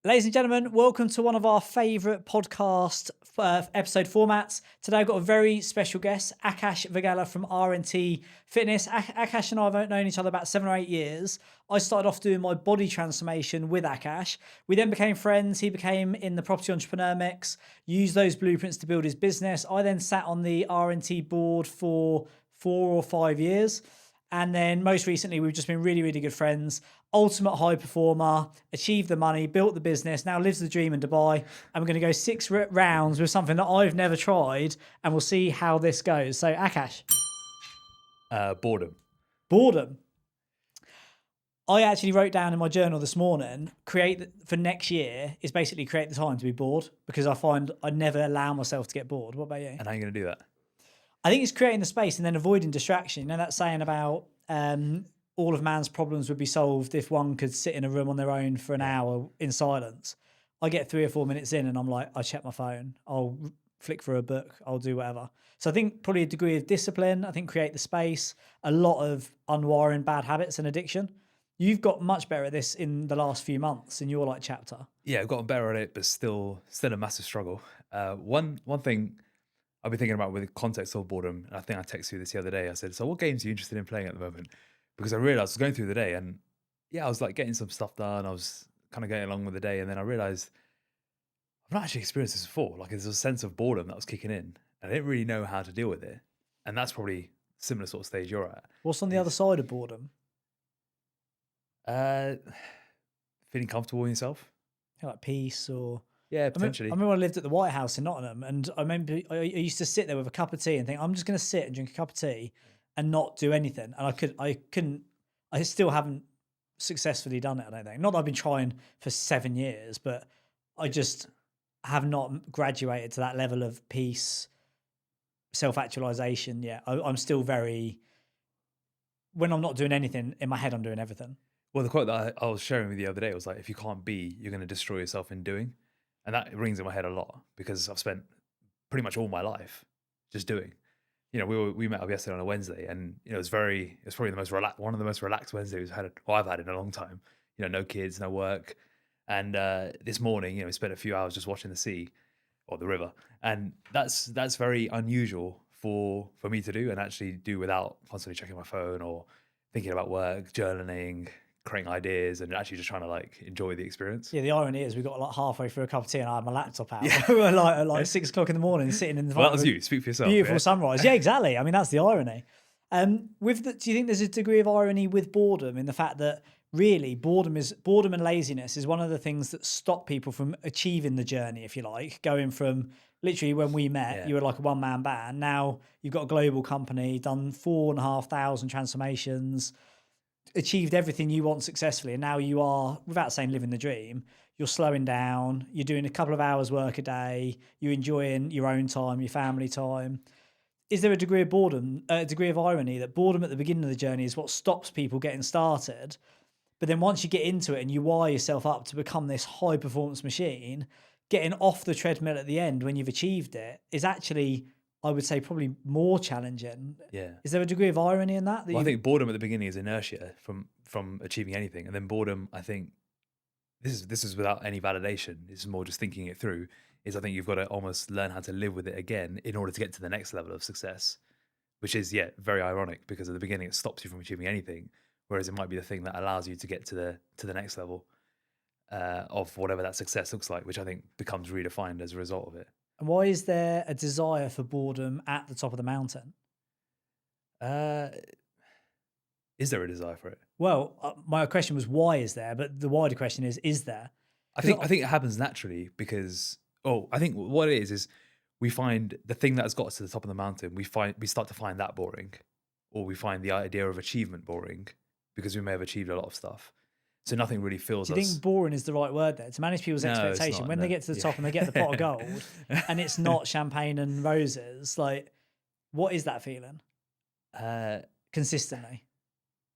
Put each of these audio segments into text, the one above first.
Ladies and gentlemen, welcome to one of our favourite podcast episode formats. Today I've got a very special guest, Akash Vaghela from R&T Fitness. Akash and I have known each other about 7 or 8 years. I started off doing my body transformation with Akash. We then became friends. He became in the property entrepreneur mix, used those blueprints to build his business. I then sat on the R&T board for 4 or 5 years. And then most recently, we've just been really, really good friends. Ultimate high performer, achieved the money, built the business, now lives the dream in Dubai. And we're going to go six rounds with something that I've never tried. And we'll see how this goes. So, Akash. Boredom. Boredom. I actually wrote down in my journal this morning, for next year is basically create the time to be bored, because I find I never allow myself to get bored. What about you? And how are you going to do that? I think it's creating the space and then avoiding distraction. You know that saying about all of man's problems would be solved if one could sit in a room on their own for an hour in silence. I get 3 or 4 minutes in and I'm like, I check my phone. I'll flick through a book. I'll do whatever. So I think probably a degree of discipline. I think create the space, a lot of unwiring bad habits and addiction. You've got much better at this in the last few months in your chapter. Yeah, I've gotten better at it, but still a massive struggle. One thing I've been thinking about with the context of boredom, and I think I texted you this the other day. I said, so what games are you interested in playing at the moment? Because I realized I was going through the day and yeah, I was like getting some stuff done. I was kind of going along with the day. And then I realized I've not actually experienced this before. Like there's a sense of boredom that was kicking in. And I didn't really know how to deal with it. And that's probably similar sort of stage you're at. What's on the other side of boredom? Uh, Feeling comfortable in yourself. Like peace or... Yeah, potentially. I remember when I lived at the White House in Nottingham, and I remember I used to sit there with a cup of tea and think, I'm just going to sit and drink a cup of tea and not do anything. And I still haven't successfully done it, I don't think. Not that I've been trying for 7 years, but I just have not graduated to that level of peace, self-actualization yet. I'm still very, when I'm not doing anything, in my head, I'm doing everything. Well, the quote that I was sharing with you the other day was like, if you can't be, you're going to destroy yourself in doing. And that rings in my head a lot because I've spent pretty much all my life just doing. You know, we met up yesterday on a Wednesday, and you know, it's probably one of the most relaxed Wednesdays I've had in a long time. You know, no kids, no work, and this morning, you know, we spent a few hours just watching the sea or the river, and that's very unusual for me to do and actually do without constantly checking my phone or thinking about work, journaling, creating ideas, and actually just trying to like enjoy the experience. Yeah, the irony is we got like halfway through a cup of tea and I had my laptop out. Yeah. We were like at like 6 o'clock in the morning, sitting in the Well, that was you. Speak for yourself. beautiful Yeah? sunrise. Yeah, exactly. I mean, that's the irony. Do you think there's a degree of irony with boredom in the fact that really boredom and laziness is one of the things that stop people from achieving the journey, if you like, going from literally when we met, Yeah. you were like a one-man band. Now you've got a global company, done 4,500 transformations, achieved everything you want successfully, and now you are, without saying living the dream, you're slowing down, you're doing a couple of hours work a day, you're enjoying your own time, your family time. Is there a degree of boredom, a degree of irony that boredom at the beginning of the journey is what stops people getting started, but then once you get into it and you wire yourself up to become this high performance machine, getting off the treadmill at the end when you've achieved it is actually, I would say, probably more challenging. Yeah. Is there a degree of irony in that? Well, I think boredom at the beginning is inertia from achieving anything, and then boredom, I think this is without any validation. This is more just thinking it through. Is I think you've got to almost learn how to live with it again in order to get to the next level of success, which is very ironic because at the beginning it stops you from achieving anything, whereas it might be the thing that allows you to get to the next level of whatever that success looks like, which I think becomes redefined as a result of it. And why is there a desire for boredom at the top of the mountain? Is there a desire for it? Well, my question was why is there, but the wider question is there? I think it happens naturally because I think what it is we find the thing that has got us to the top of the mountain. We start to find that boring, or we find the idea of achievement boring because we may have achieved a lot of stuff. So nothing really fills Do you us. think boring is the right word there to manage people's No, it's expectation not, when no. they get to the top and they get the pot of gold and it's not champagne and roses? Like, what is that feeling consistently?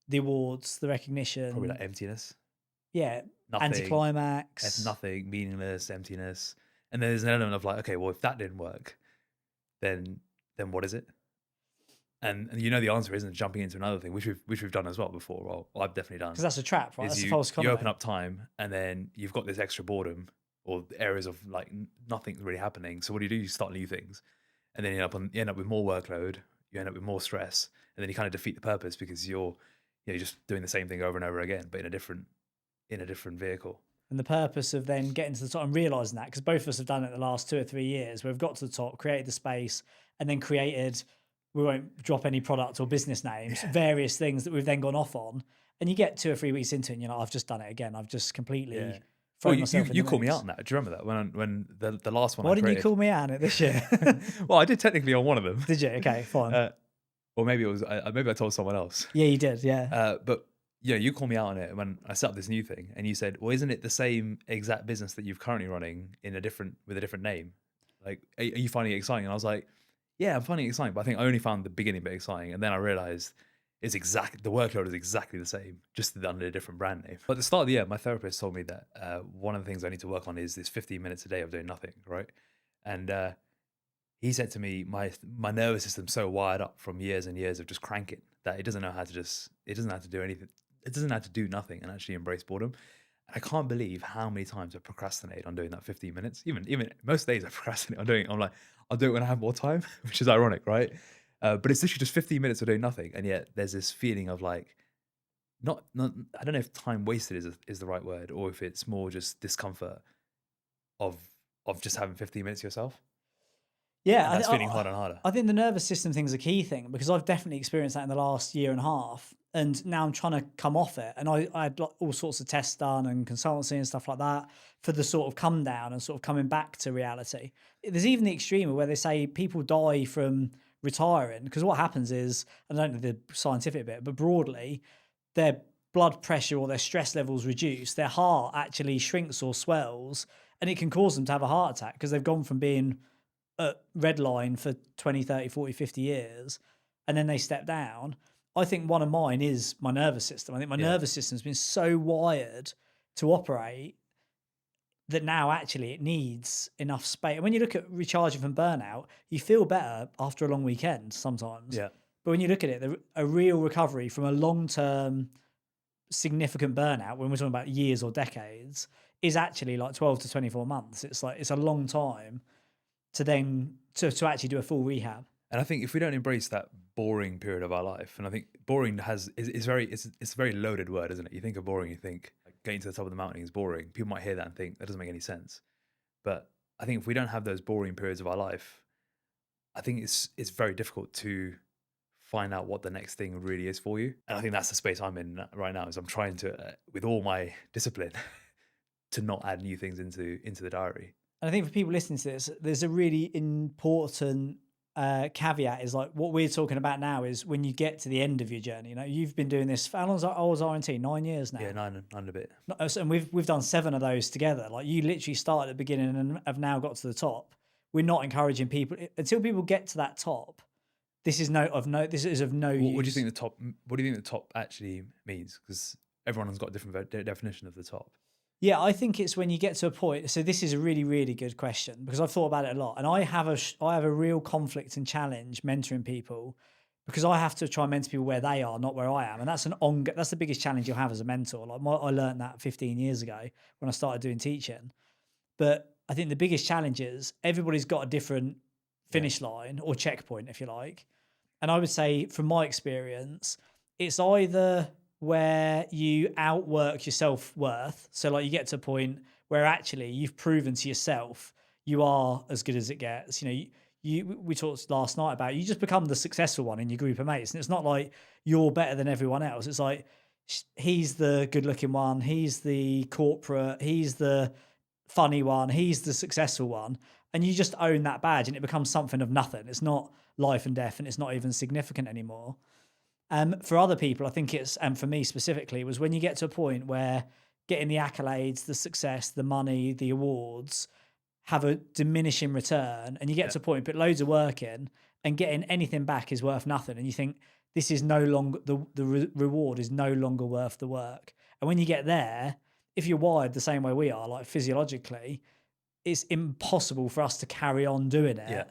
The awards, the recognition, Probably like emptiness. yeah, Nothing. anticlimax, Nothing, meaningless, emptiness. And then there's an element of like, okay, well, if that didn't work, then what is it? and you know the answer isn't jumping into another thing, which we've done as well before. Well, I've definitely done. Because that's a trap, right? Is That's a you false you economy. open up time, and then you've got this extra boredom or areas of like nothing's really happening. So what do? You start new things, and then you end up with more workload. You end up with more stress, and then you kind of defeat the purpose because you're just doing the same thing over and over again, but in a different vehicle. And the purpose of then getting to the top and realizing that, because both of us have done it the last 2 or 3 years, we've got to the top, created the space, and then created, we won't drop any product or business names, various things that we've then gone off on. And you get 2 or 3 weeks into it and you're like, I've just done it again. I've just completely Well, thrown myself in you the called me mix. out on that. Do you remember that when the last one? Why I didn't you created, call me out on it this year? Well, I did technically on one of them. Did you? Okay, fine. Or maybe it was maybe I told someone else. Yeah, you did. Yeah. But you called me out on it when I set up this new thing, and you said, "Well, isn't it the same exact business that you're currently running with a different name? Like, are you finding it exciting?" And I was like, "Yeah, I'm finding it exciting, but I think I only found the beginning bit exciting, and then I realized the workload is exactly the same, just under a different brand name." But at the start of the year, my therapist told me that one of the things I need to work on is this 15 minutes a day of doing nothing, right? And he said to me, my nervous system's so wired up from years and years of just cranking that it doesn't know how to do anything. It doesn't have to do nothing and actually embrace boredom. And I can't believe how many times I procrastinate on doing that 15 minutes. Even most days I procrastinate on doing it. I'm like, I'll do it when I have more time, which is ironic, right? But it's literally just 15 minutes of doing nothing. And yet there's this feeling of like, not I don't know if time wasted is the right word, or if it's more just discomfort of just having 15 minutes yourself. Yeah, And that's feeling harder and harder. I think the nervous system thing's a key thing because I've definitely experienced that in the last year and a half. And now I'm trying to come off it. And I had like all sorts of tests done and consultancy and stuff like that for the sort of come down and sort of coming back to reality. There's even the extreme where they say people die from retiring because what happens is, I don't know the scientific bit, but broadly, their blood pressure or their stress levels reduce, their heart actually shrinks or swells, and it can cause them to have a heart attack because they've gone from being at red line for 20, 30, 40, 50 years, and then they step down. I think one of mine is my nervous system. I think my nervous system's been so wired to operate that now actually it needs enough space. And when you look at recharging from burnout, you feel better after a long weekend sometimes. Yeah. But when you look at it, a real recovery from a long-term significant burnout, when we're talking about years or decades, is actually like 12 to 24 months. It's like, it's a long time to then to actually do a full rehab. And I think if we don't embrace that boring period of our life, and I think boring is a very loaded word, isn't it? You think of boring, you think like getting to the top of the mountain is boring. People might hear that and think that doesn't make any sense. But I think if we don't have those boring periods of our life, I think it's very difficult to find out what the next thing really is for you. And I think that's the space I'm in right now. Is I'm trying to, with all my discipline, to not add new things into the diary. And I think for people listening to this, there's a really important caveat is like what we're talking about now is when you get to the end of your journey. You know, you've been doing this for how long was R&T? 9 years now. Yeah, nine and a bit. And we've done 7 of those together. Like you literally started at the beginning and have now got to the top. We're not encouraging people until people get to that top. This is of no use. What do you think the top? What do you think the top actually means? Because everyone has got a different definition of the top. Yeah, I think it's when you get to a point. So this is a really, really good question because I've thought about it a lot, and I have a real conflict and challenge mentoring people because I have to try and mentor people where they are, not where I am, and that's that's the biggest challenge you'll have as a mentor. Like I learned that 15 years ago when I started doing teaching, but I think the biggest challenge is everybody's got a different finish line or checkpoint, if you like, and I would say from my experience, it's either where you outwork your self-worth. So like you get to a point where actually you've proven to yourself you are as good as it gets. You know, we talked last night about you just become the successful one in your group of mates. And it's not like you're better than everyone else. It's like he's the good looking one. He's the corporate. He's the funny one. He's the successful one. And you just own that badge and it becomes something of nothing. It's not life and death and it's not even significant anymore. For other people, I think it's, and for me specifically, was when you get to a point where getting the accolades, the success, the money, the awards have a diminishing return, and you get to a point, you put loads of work in, and getting anything back is worth nothing, and you think this is no longer the reward is no longer worth the work. And when you get there, if you're wired the same way we are, like physiologically, it's impossible for us to carry on doing it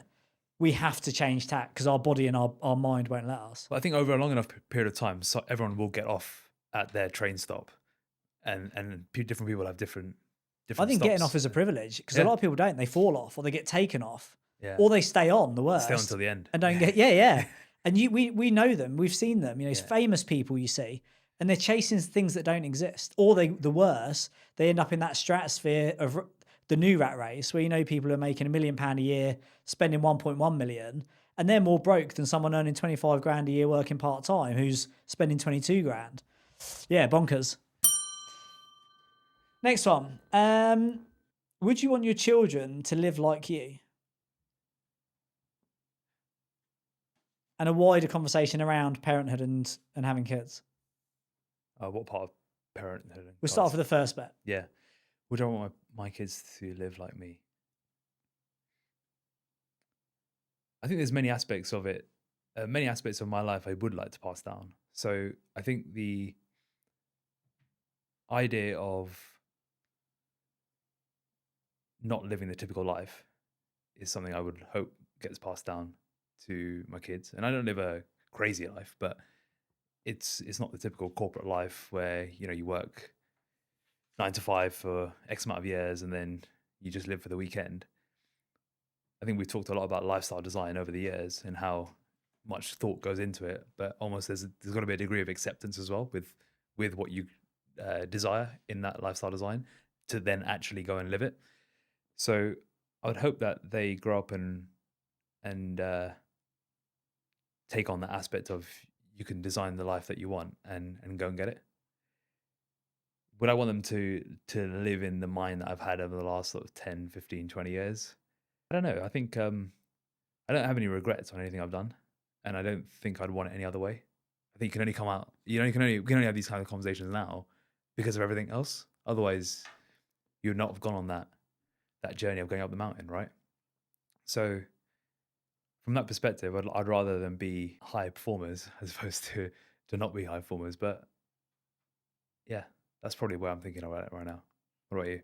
we have to change tack because our body and our mind won't let us. But I think over a long enough period of time, so everyone will get off at their train stop, and different people have different I think stops. getting off is a privilege because a lot of people don't. They fall off or they get taken off, or they stay on. The worst, stay on until the end, and don't get And we know them. We've seen them. You know, it's famous people you see, and they're chasing things that don't exist. Or the worse, they end up in that stratosphere of the new rat race where, you know, people are making £1 million a year, spending 1.1 million, and they're more broke than someone earning 25 grand a year working part time who's spending 22 grand. Yeah, bonkers. Next one. Would you want your children to live like you? And a wider conversation around parenthood and having kids. What part of parenthood? We'll start off with the first bit. Yeah. Would I want my kids to live like me? I think there's many aspects of it, many aspects of my life I would like to pass down. So I think the idea of not living the typical life is something I would hope gets passed down to my kids. And I don't live a crazy life, but it's not the typical corporate life where, you know, you work 9 to 5 for X amount of years and then you just live for the weekend. I think we've talked a lot about lifestyle design over the years and how much thought goes into it, but almost there's got to be a degree of acceptance as well with what you desire in that lifestyle design to then actually go and live it. So I would hope that they grow up and take on that aspect of you can design the life that you want and go and get it. Would I want them to live in the mind that I've had over the last sort of 10, 15, 20 years? I don't know. I think I don't have any regrets on anything I've done, and I don't think I'd want it any other way. I think you can only come out, we can only have these kind of conversations now because of everything else. Otherwise, you would not have gone on that journey of going up the mountain, right? So from that perspective, I'd rather them be high performers as opposed to not be high performers. But yeah, that's probably where I'm thinking about it right now. What about you?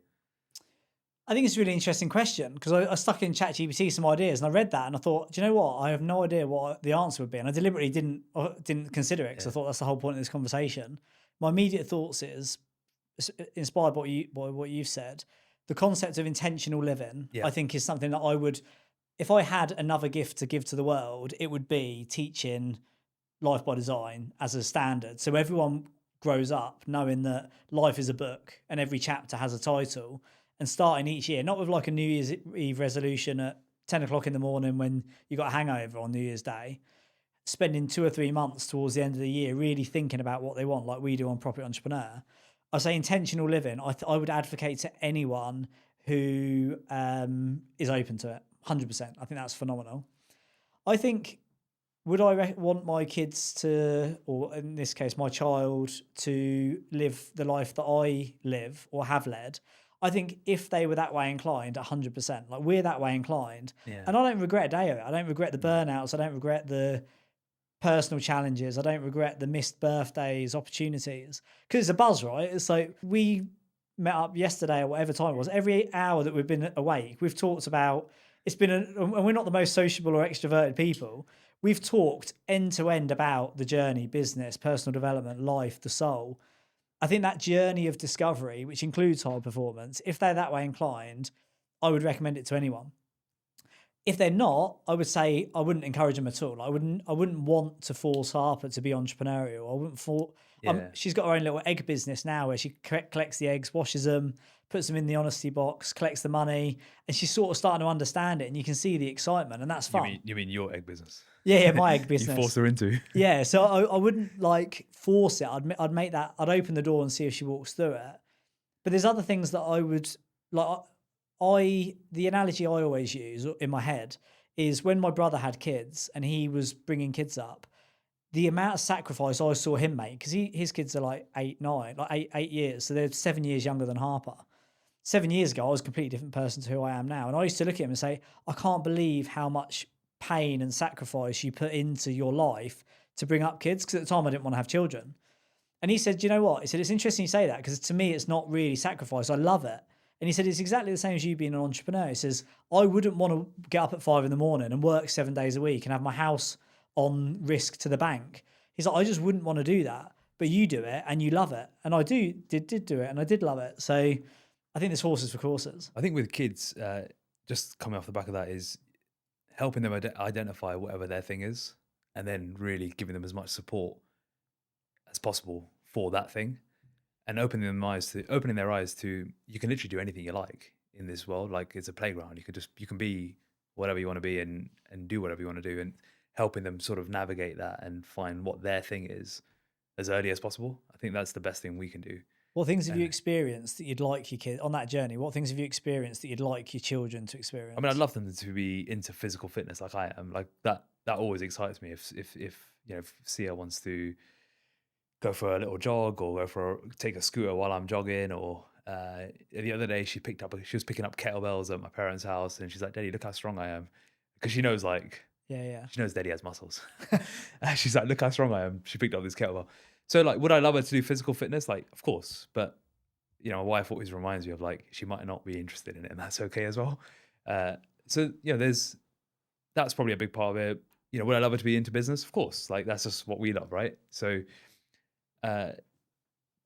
I think it's a really interesting question because I stuck in ChatGPT some ideas and I read that and I thought, do you know what? I have no idea what the answer would be. And I deliberately didn't consider it because I thought that's the whole point of this conversation. My immediate thoughts is, inspired by what you've said, the concept of intentional living, I think is something that I would, if I had another gift to give to the world, it would be teaching life by design as a standard. So everyone grows up knowing that life is a book and every chapter has a title, and starting each year, not with like a New Year's Eve resolution at 10 o'clock in the morning when you got a hangover on New Year's Day, spending 2 or 3 months towards the end of the year really thinking about what they want, like we do on Property Entrepreneur. I say intentional living. I would advocate to anyone who is open to it, 100%. I think that's phenomenal. I think, would I want my kids to, or in this case, my child, to live the life that I live or have led? I think if they were that way inclined, 100%, like we're that way inclined, and I don't regret a day of it. I don't regret the burnouts. I don't regret the personal challenges. I don't regret the missed birthdays, opportunities, because it's a buzz, right? It's like we met up yesterday or whatever time it was. Every hour that we've been awake, we've talked about, and we're not the most sociable or extroverted people. We've talked end to end about the journey, business, personal development, life, the soul. I think that journey of discovery, which includes high performance, if they're that way inclined, I would recommend it to anyone. If they're not, I would say I wouldn't encourage them at all. I wouldn't want to force Harper to be entrepreneurial. I wouldn't she's got her own little egg business now where she collects the eggs, washes them, puts them in the honesty box, collects the money, and she's sort of starting to understand it, and you can see the excitement, and that's fun. You mean your egg business? Yeah, my egg business. You force her into. Yeah, so I wouldn't like force it. I'd make that. I'd open the door and see if she walks through it. But there's other things that I would like. The analogy I always use in my head is when my brother had kids and he was bringing kids up, the amount of sacrifice I saw him make, because his kids are like 8 years, so they're 7 years younger than Harper. 7 years ago, I was a completely different person to who I am now, and I used to look at him and say, I can't believe how much pain and sacrifice you put into your life to bring up kids, because at the time I didn't want to have children. And he said, do you know what? He said, it's interesting you say that, because to me it's not really sacrifice. I love it. And he said it's exactly the same as you being an entrepreneur. He says, I wouldn't want to get up at 5 a.m. and work 7 days a week and have my house on risk to the bank. He's like, I just wouldn't want to do that. But you do it and you love it. And I did do it and I did love it. So I think there's horses for courses. I think with kids, just coming off the back of that is helping them identify whatever their thing is, and then really giving them as much support as possible for that thing, and opening their eyes to you can literally do anything you like in this world. Like, it's a playground. You can be whatever you want to be and do whatever you want to do, and helping them sort of navigate that and find what their thing is as early as possible. I think that's the best thing we can do. What things have you experienced that you'd like your kid on that journey? What things have you experienced that you'd like your children to experience? I mean, I'd love them to be into physical fitness like I am. Like that always excites me. If you know, if Sia wants to go for a little jog or take a scooter while I'm jogging, or the other day she was picking up kettlebells at my parents' house, and she's like, "Daddy, look how strong I am," because she knows she knows Daddy has muscles. She's like, "Look how strong I am." She picked up this kettlebell. So, like, would I love her to do physical fitness? Like, of course, but you know, my wife always reminds me of, like, she might not be interested in it, and that's okay as well. So, you know, that's probably a big part of it. You know, would I love her to be into business? Of course, like, that's just what we love, right? So, but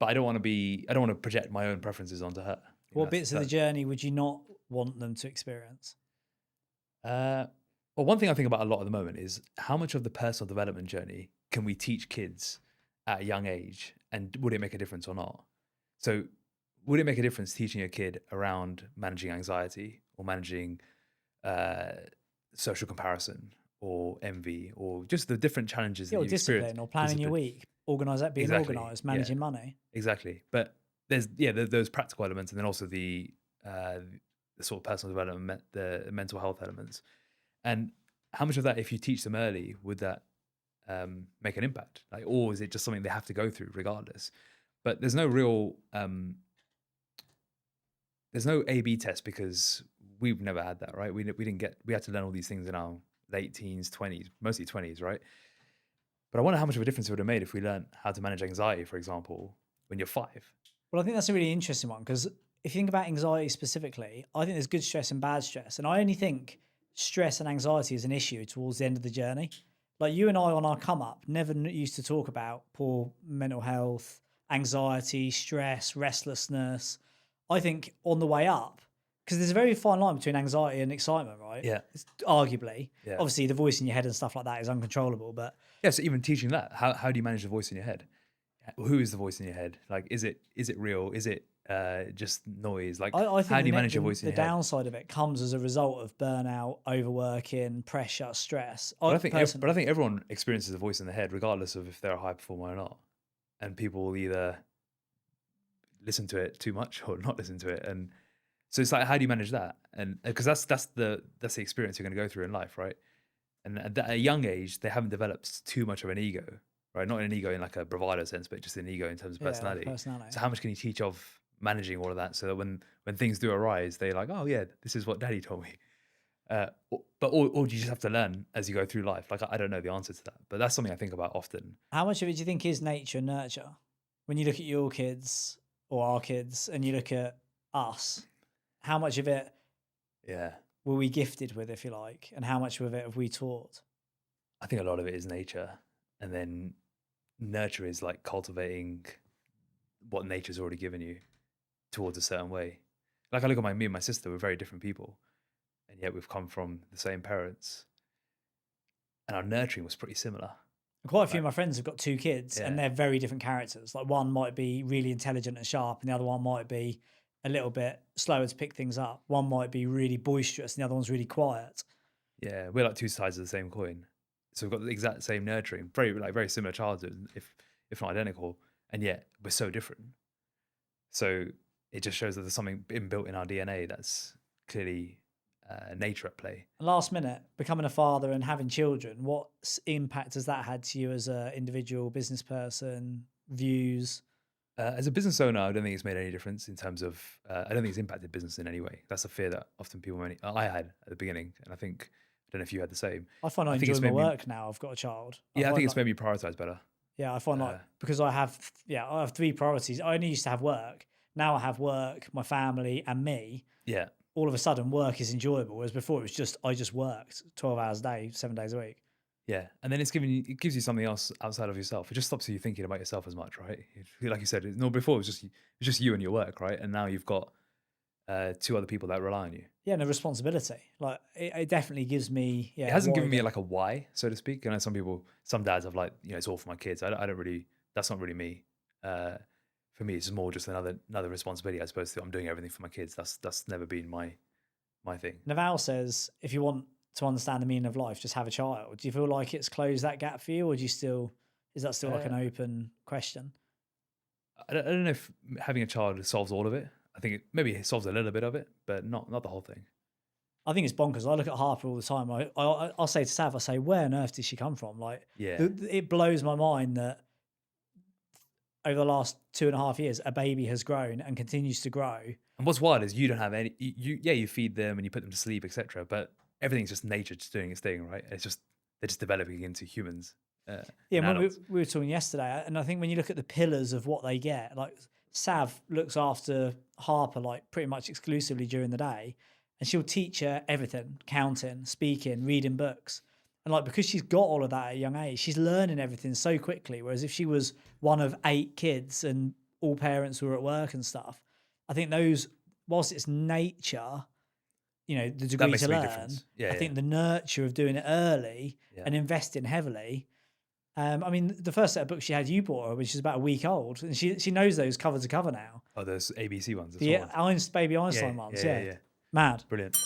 I don't want to project my own preferences onto her. What bits of the journey would you not want them to experience? Well, one thing I think about a lot at the moment is how much of the personal development journey can we teach kids at a young age, and would it make a difference or not? So would it make a difference teaching a kid around managing anxiety or managing social comparison or envy, or just the different challenges that you discipline experience? or planning your week, being organized, managing money. Exactly. But there's those practical elements, and then also the sort of personal development, the mental health elements. And how much of that, if you teach them early, would that make an impact? Like, or is it just something they have to go through regardless? But there's no real there's no A/B test, because we've never had that, right? We had to learn all these things in our late teens, 20s, mostly 20s, right? But I wonder how much of a difference it would have made if we learned how to manage anxiety, for example, when you're 5. Well, I think that's a really interesting one, because if you think about anxiety specifically, I think there's good stress and bad stress. And I only think stress and anxiety is an issue towards the end of the journey. Like, you and I on our come up never used to talk about poor mental health, anxiety, stress, restlessness. I think on the way up, because there's a very fine line between anxiety and excitement, right? Yeah. It's arguably. Yeah. Obviously, the voice in your head and stuff like that is uncontrollable, but Yeah, so even teaching that, how do you manage the voice in your head? Who is the voice in your head? Like, is it real? Is it just noise? Like, I think how do you manage your voice in your head? The downside of it comes as a result of burnout, overworking, pressure, stress. But I think everyone experiences a voice in their head, regardless of if they're a high performer or not. And people will either listen to it too much or not listen to it. And so it's like, how do you manage that? And because that's the experience you're going to go through in life, right? And at a young age, they haven't developed too much of an ego, right? Not an ego in like a bravado sense, but just an ego in terms of personality. So how much can you teach of managing all of that, so that when things do arise, they're like, oh yeah, this is what Daddy told me. Or do you just have to learn as you go through life? Like, I don't know the answer to that, but that's something I think about often. How much of it do you think is nature and nurture? When you look at your kids or our kids, and you look at us, how much of it were we gifted with, if you like, and how much of it have we taught? I think a lot of it is nature, and then nurture is like cultivating what nature's already given you towards a certain way. Like, I look at me and my sister, we're very different people, and yet we've come from the same parents, and our nurturing was pretty similar. Quite a few of my friends have got 2 kids, and they're very different characters. Like, one might be really intelligent and sharp, and the other one might be a little bit slower to pick things up. One might be really boisterous, and the other one's really quiet. Yeah, we're like 2 sides of the same coin. So we've got the exact same nurturing, very similar childhood, if not identical, and yet we're so different. So it just shows that there's something inbuilt in our DNA that's clearly nature at play. Last minute, becoming a father and having children, what impact has that had to you as an individual business person, views? As a business owner, I don't think it's made any difference in terms of, I don't think it's impacted business in any way. That's a fear that often I had at the beginning, and I don't know if you had the same. I find I enjoy my work now. I've got a child. I think it's made me prioritize better. Yeah, I find because I have 3 priorities. I only used to have work, Now I have work, my family, and me. Yeah. All of a sudden, work is enjoyable, whereas before it was just I just worked 12 hours a day, 7 days a week. Yeah. And then it gives you something else outside of yourself. It just stops you thinking about yourself as much, right? Like you said, no, before it was just you and your work, right? And now you've got two other people that rely on you. Yeah, and a responsibility. Like it definitely gives me. Yeah, It hasn't given me wider- like a why, so to speak. I know some dads have like, it's all for my kids. I don't really, that's not really me. For me, it's more just another responsibility as opposed to I'm doing everything for my kids. That's never been my thing. Naval says, if you want to understand the meaning of life, just have a child. Do you feel like it's closed that gap for you, or is that still like an open question? I don't know if having a child solves all of it. I think maybe it solves a little bit of it, but not the whole thing. I think it's bonkers. I look at Harper all the time. I'll say to Sav, I say, where on earth did she come from? Like, Yeah. it blows my mind that over the last 2.5 years, a baby has grown and continues to grow. And what's wild is you don't have any. You feed them and you put them to sleep, etc. But everything's just nature just doing its thing, right? They're just developing into humans. Yeah, when we were talking yesterday, and I think when you look at the pillars of what they get, like Sav looks after Harper like pretty much exclusively during the day, and she'll teach her everything: counting, speaking, reading books. And like because she's got all of that at a young age, she's learning everything so quickly. Whereas if she was one of 8 kids and all parents were at work and stuff, I think those, whilst it's nature, the degree makes to a big learn, difference. Yeah, I think the nurture of doing it early and investing heavily. I mean, the first set of books she had, you bought her when she was about a week old, and she knows those cover to cover now. Oh, those ABC ones. The baby Einstein ones, yeah. Mad. Brilliant.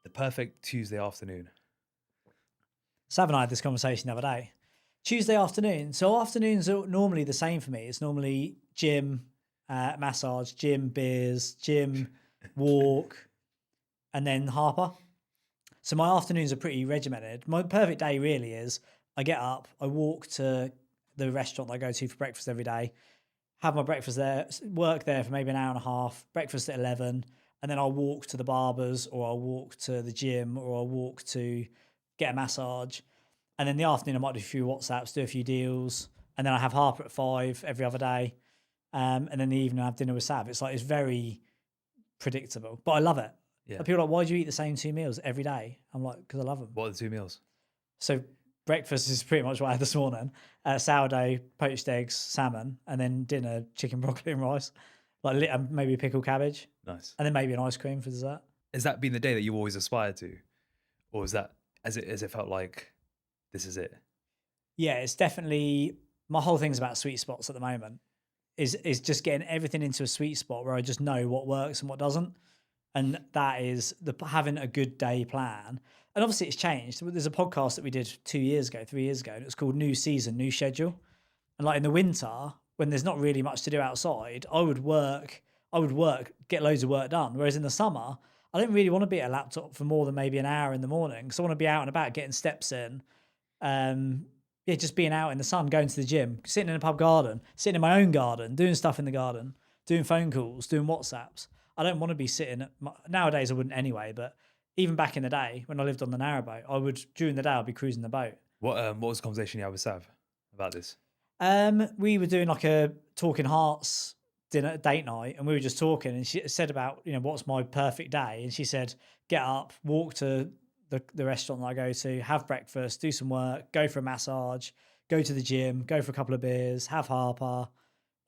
The perfect Tuesday afternoon. Sav and I had this conversation the other day. Tuesday afternoon. So afternoons are normally the same for me. It's normally gym, massage, gym, beers, gym, walk, and then Harper. So my afternoons are pretty regimented. My perfect day really is I get up, I walk to the restaurant that I go to for breakfast every day, have my breakfast there, work there for maybe an hour and a half, breakfast at 11, and then I'll walk to the barbers or I'll walk to the gym or I'll walk to get a massage. And then the afternoon I might do a few WhatsApps, do a few deals, and then I have Harper at 5 every other day. And then the evening I have dinner with Sav. It's very predictable, but I love it. Yeah. People are like, why do you eat the same 2 meals every day? I'm like, because I love them. What are the 2 meals? So breakfast is pretty much what I had this morning. Sourdough, poached eggs, salmon, and then dinner, chicken, broccoli and rice. Maybe pickled cabbage. Nice. And then maybe an ice cream for dessert. Has that been the day that you always aspired to? Or is that, as it felt like, this is it? Yeah, it's definitely, my whole thing's about sweet spots at the moment. Is just getting everything into a sweet spot where I just know what works and what doesn't. And that is having a good day plan. And obviously it's changed. There's a podcast that we did 3 years ago, and it's called New Season, New Schedule. And like in the winter, when there's not really much to do outside, I would work, get loads of work done. Whereas in the summer, I don't really want to be at a laptop for more than maybe an hour in the morning because I want to be out and about, getting steps in. Just being out in the sun, going to the gym, sitting in a pub garden, sitting in my own garden, doing stuff in the garden, doing phone calls, doing WhatsApps. I don't want to be sitting nowadays I wouldn't anyway, but even back in the day when I lived on the narrowboat, during the day I'd be cruising the boat. What was the conversation you had with Sav about this? We were doing like a Talking Hearts dinner date night, and we were just talking, and she said about what's my perfect day, and she said get up, walk to the restaurant that I go to, have breakfast, do some work, go for a massage, go to the gym, go for a couple of beers, have Harper,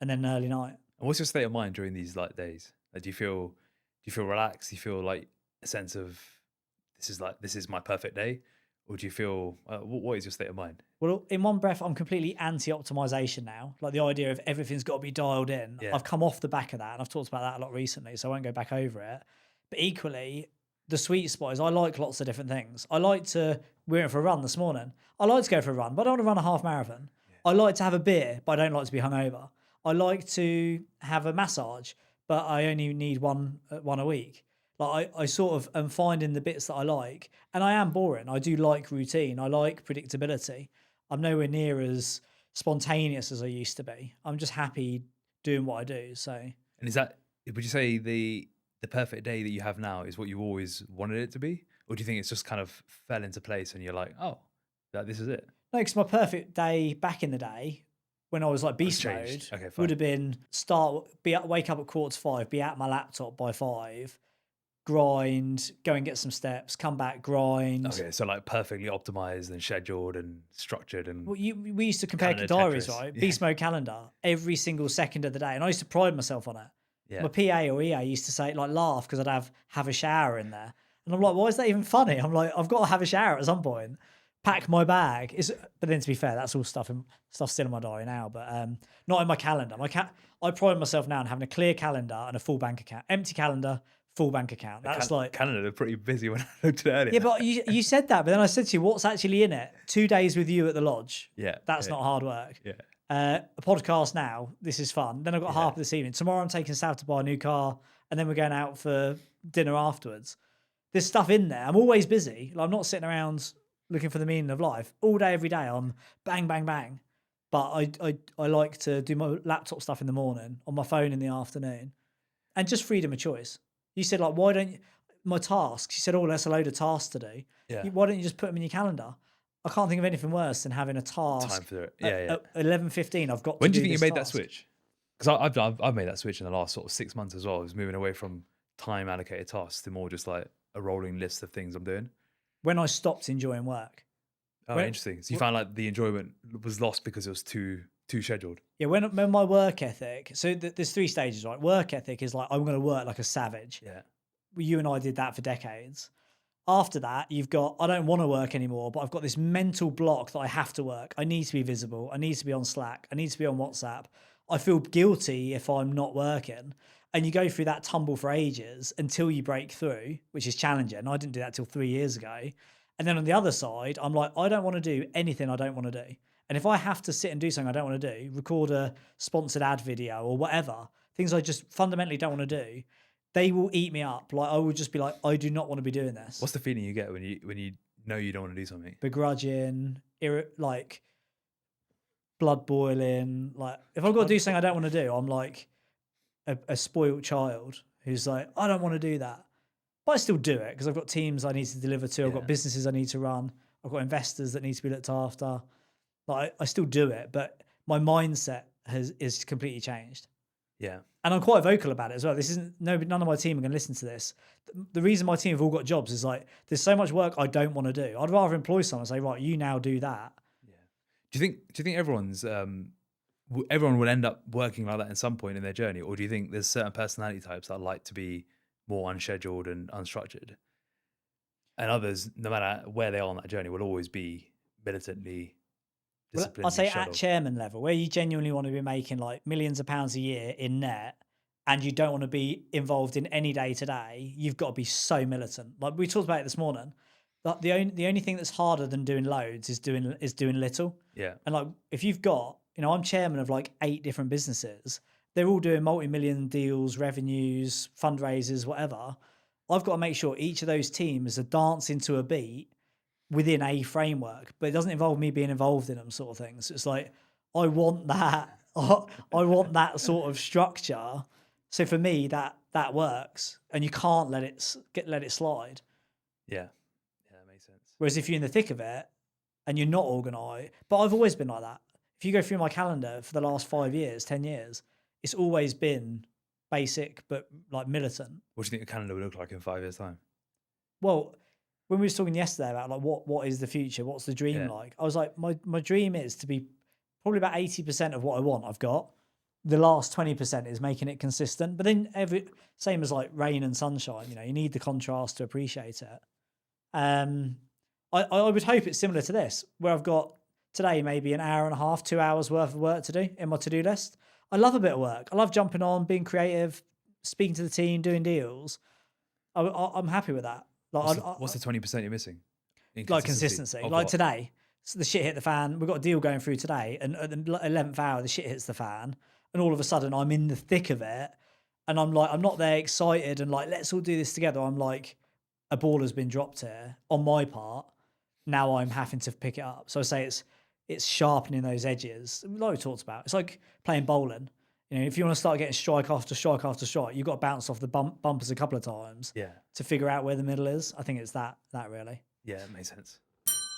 and then an early night. And what's your state of mind during these days? Like, do you feel relaxed? Do you feel like a sense of this is my perfect day, or do you feel what is your state of mind? Well, in one breath, I'm completely anti-optimization now. Like the idea of everything's got to be dialed in. Yeah. I've come off the back of that, and I've talked about that a lot recently, so I won't go back over it. But equally, the sweet spot is I like lots of different things. We went for a run this morning. I like to go for a run, but I don't want to run a half marathon. Yeah. I like to have a beer, but I don't like to be hungover. I like to have a massage, but I only need one a week. Like I sort of am finding the bits that I like, and I am boring. I do like routine. I like predictability. I'm nowhere near as spontaneous as I used to be. I'm just happy doing what I do. So, and would you say the perfect day that you have now is what you always wanted it to be, or do you think it's just kind of fell into place and you're like, oh, this is it? No, because my perfect day back in the day when I was like beast mode, changed. Okay, fine. would have been wake up at 4:45, be at my laptop by 5, grind, go and get some steps, come back, grind. Okay, so like perfectly optimized and scheduled and structured and Well, we used to compare Calendar diaries, Tetris. right? Yeah. Beast mode calendar every single second of the day, and I used to pride myself on it. yeah. My PA or EA used to say like laugh because I'd have a shower in there, and I'm like, why is that even funny? I'm like, I've got to have a shower at some point. Pack my bag. But then to be fair, that's all stuff still in my diary now, but not in my calendar. I pride myself now on having a clear calendar and a full bank account. Empty calendar, full bank account. That's like Canada are pretty busy when I looked at it earlier. yeah, but you said that, but then I said to you, what's actually in it? 2 days with you at the lodge. Yeah, That's yeah. not hard work. Yeah. A podcast now. This is fun. Then I've got half this evening. Tomorrow I'm taking Sav to buy a new car, and then we're going out for dinner afterwards. There's stuff in there. I'm always busy. Like, I'm not sitting around looking for the meaning of life all day, every day. I'm bang, bang, bang. But I like to do my laptop stuff in the morning, on my phone in the afternoon, and just freedom of choice. You said like, why don't you, my tasks? You said, oh, that's a load of tasks to do. Yeah. Why don't you just put them in your calendar? I can't think of anything worse than having a task. Time for it. Yeah, At 11:15, I've got. When to do you think you this made that task. switch? Because I've made that switch in the last sort of 6 months as well. I was moving away from time allocated tasks to more just like a rolling list of things I'm doing. When I stopped enjoying work. Oh, interesting. So you found like the enjoyment was lost because it was too scheduled. Yeah, when my work ethic. So there's 3 stages, right? Work ethic is like I'm going to work like a savage. Yeah. You and I did that for decades. After that, you've got, I don't want to work anymore, but I've got this mental block that I have to work. I need to be visible. I need to be on Slack. I need to be on WhatsApp. I feel guilty if I'm not working. And you go through that tumble for ages until you break through, which is challenging. I didn't do that till 3 years ago. And then on the other side, I'm like, I don't want to do anything I don't want to do. And if I have to sit and do something I don't want to do, record a sponsored ad video or whatever, things I just fundamentally don't want to do, they will eat me up. Like I will just be like, I do not want to be doing this. What's the feeling you get when you know you don't want to do something? Begrudging, like blood boiling. Like if I've got to do something I don't want to do, I'm like a spoiled child who's like, I don't want to do that. But I still do it because I've got teams I need to deliver to. I've got businesses I need to run. I've got investors that need to be looked after. Like I still do it, but my mindset is completely changed. Yeah. And I'm quite vocal about it as well. This isn't none of my team are going to listen to this. The reason my team have all got jobs is like there's so much work I don't want to do. I'd rather employ someone and say, right, you now do that. Yeah. Do you think everyone's everyone will end up working like that at some point in their journey, or do you think there's certain personality types that like to be more unscheduled and unstructured, and others, no matter where they are on that journey, will always be militantly disciplined? I'd say at chairman level, where you genuinely want to be making like millions of pounds a year in net, and you don't want to be involved in any day to day, you've got to be so militant. Like we talked about it this morning. Like the only thing that's harder than doing loads is doing little. Yeah. And like if you've got, I'm chairman of like 8 different businesses. They're all doing multi-million deals, revenues, fundraisers, whatever. I've got to make sure each of those teams are dancing to a beat within a framework, but it doesn't involve me being involved in them, sort of things. It's like I want that. I want that sort of structure. So for me, that works, and you can't let it slide. Yeah, that makes sense. Whereas if you're in the thick of it and you're not organised, but I've always been like that. If you go through my calendar for the last 5 years, 10 years, it's always been basic but like militant. What do you think the calendar will look like in 5 years' time? Well, when we were talking yesterday about like what is the future, what's the dream like, I was like, my dream is to be probably about 80% of what I want I've got. The last 20% is making it consistent. But then same as like rain and sunshine, you need the contrast to appreciate it. I would hope it's similar to this, where I've got today maybe an hour and a half, 2 hours worth of work to do in my to-do list. I love a bit of work. I love jumping on, being creative, speaking to the team, doing deals. I'm happy with that. Like, what's the 20% you're missing? Like consistency. Like today, so the shit hit the fan. We've got a deal going through today, and at the 11th hour, the shit hits the fan, and all of a sudden, I'm in the thick of it, and I'm like, I'm not there excited and like, let's all do this together. I'm like, a ball has been dropped here on my part. Now I'm having to pick it up. So I say it's sharpening those edges. Like we talked about, it's like playing bowling. If you want to start getting strike after strike after strike, you've got to bounce off the bumpers a couple of times. Yeah. To figure out where the middle is. I think it's that really. Yeah, it makes sense.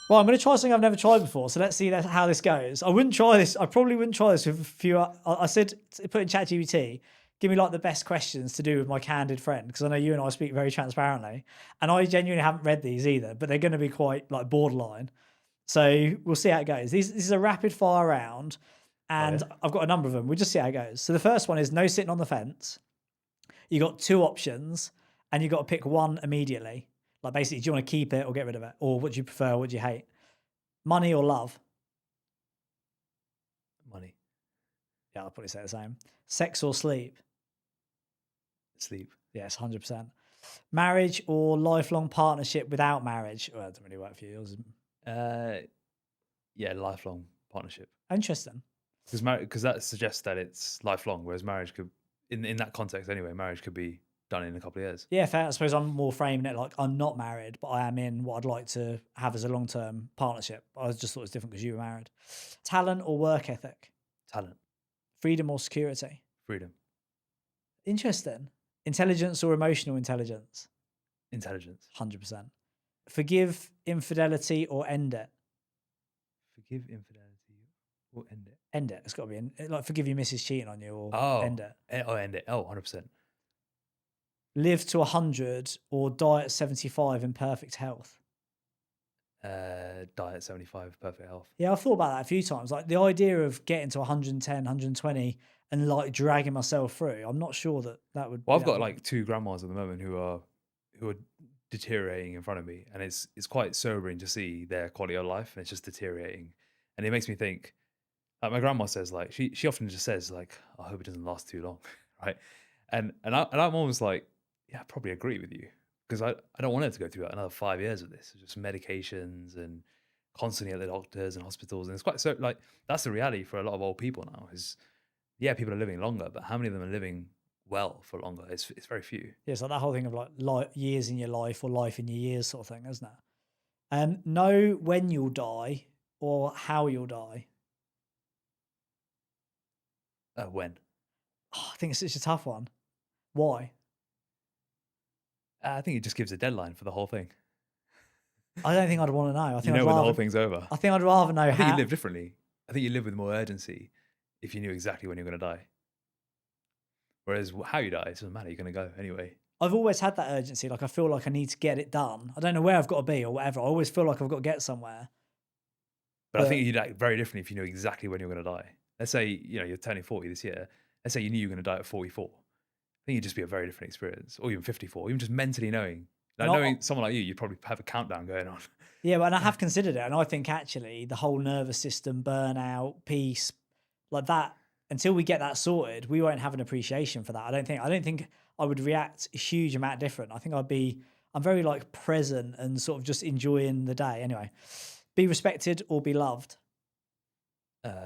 Well, I'm going to try something I've never tried before. So let's see how this goes. I wouldn't try this. I probably wouldn't try this with a few. I said, put in ChatGPT, give me like the best questions to do with my candid friend. Because I know you and I speak very transparently. And I genuinely haven't read these either, but they're going to be quite like borderline. So we'll see how it goes. This is a rapid fire round. And I've got a number of them. We'll just see how it goes. So the first one is no sitting on the fence. You got 2 options and you got to pick one immediately. Like basically, do you want to keep it or get rid of it? Or what do you prefer? What do you hate? Money or love? Money. Yeah, I'll probably say the same. Sex or sleep? Sleep. Yes, 100%. Marriage or lifelong partnership without marriage? Well, that doesn't really work for you. Yeah, lifelong partnership. Interesting. Because that suggests that it's lifelong, whereas marriage could, in that context anyway, marriage could be done in a couple of years. Yeah, fair. I suppose I'm more framing it like I'm not married, but I am in what I'd like to have as a long-term partnership. I just thought it was different because you were married. Talent or work ethic? Talent. Freedom or security? Freedom. Interesting. Intelligence or emotional intelligence? Intelligence. 100%. Forgive infidelity or end it? Forgive infidelity or end it? End it. It's got to be like forgive your missus cheating on you or end it. End it. 100%. Live to 100 or die at 75 in perfect health? Die at 75, perfect health. Yeah, I've thought about that a few times. Like the idea of getting to 110, 120 and like dragging myself through, I'm not sure that would. Well, I've got like 2 grandmas at the moment who are deteriorating in front of me, and it's quite sobering to see their quality of life, and it's just deteriorating, and it makes me think. Like my grandma says, like she often just says, like, I hope it doesn't last too long, right? And I'm almost like, yeah, I probably agree with you, because I don't want her to go through another 5 years of this, just medications and constantly at the doctors and hospitals, and it's quite so like that's the reality for a lot of old people now. Is yeah, people are living longer, but how many of them are living well for longer? It's very few. Yeah, it's like that whole thing of like years in your life or life in your years sort of thing, isn't it? Know when you'll die or how you'll die. When? Oh, I think it's such a tough one. Why? I think it just gives a deadline for the whole thing. I don't think I'd want to know. I think when the whole thing's over. I think I'd rather know I think how. you live differently. I think you live with more urgency if you knew exactly when you're going to die. Whereas how you die, it doesn't matter. You're going to go anyway. I've always had that urgency. Like I feel like I need to get it done. I don't know where I've got to be or whatever. I always feel like I've got to get somewhere. But I think you'd act very differently if you knew exactly when you're going to die. Let's say, you're turning 40 this year. Let's say you knew you were going to die at 44. I think it'd just be a very different experience. Or even 54, even just mentally knowing. Like knowing someone like you'd probably have a countdown going on. Yeah, but I have considered it. And I think actually the whole nervous system, burnout, peace, like that, until we get that sorted, we won't have an appreciation for that. I don't think I would react a huge amount different. I think I'm very like present and sort of just enjoying the day. Anyway, be respected or be loved.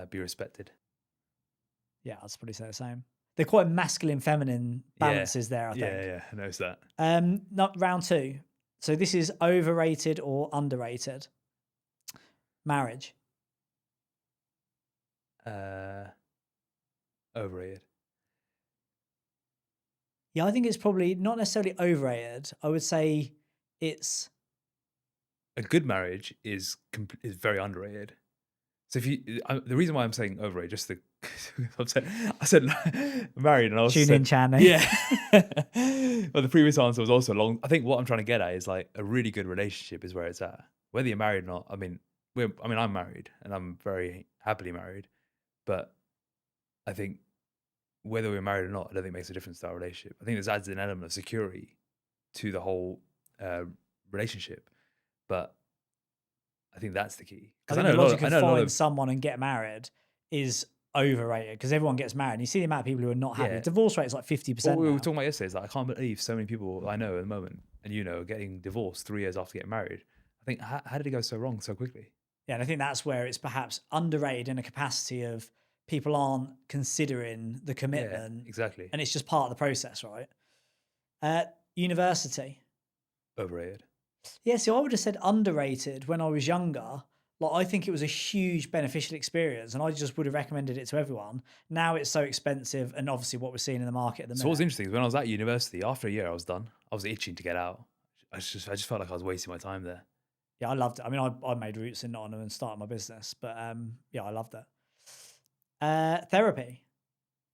Be respected. Yeah, I'd probably say the same. They're quite masculine, feminine balances there, I think. Yeah, I noticed that. Not round 2. So this is overrated or underrated. Marriage. Overrated. Yeah, I think it's probably not necessarily overrated. I would say it's a good marriage is very underrated. So if the reason why I'm saying overrated, just the I said married, and I was tune in, Channing. Yeah. But the previous answer was also long. I think what I'm trying to get at is like a really good relationship is where it's at, whether you're married or not. I mean, I'm married and I'm very happily married, but I think whether we're married or not, I don't think makes a difference to our relationship. I think this adds an element of security to the whole relationship, but I think that's the key. Because I know the logic of find someone and get married is overrated because everyone gets married. You see the amount of people who are not happy. Yeah. Divorce rate is like 50%. What we were talking about yesterday is like I can't believe so many people I know at the moment and are getting divorced 3 years after getting married. I think how did it go so wrong so quickly? Yeah, and I think that's where it's perhaps underrated in a capacity of people aren't considering the commitment. Yeah, exactly. And it's just part of the process, right? University. Overrated. Yeah, so I would have said underrated when I was younger. Like, I think it was a huge beneficial experience and I just would have recommended it to everyone. Now it's so expensive and obviously what we're seeing in the market at the minute. So what's interesting is when I was at university, after a year I was done. I was itching to get out. I just felt like I was wasting my time there. Yeah, I loved it. I mean, I made roots in Nottingham and started my business, but yeah, I loved it. Therapy.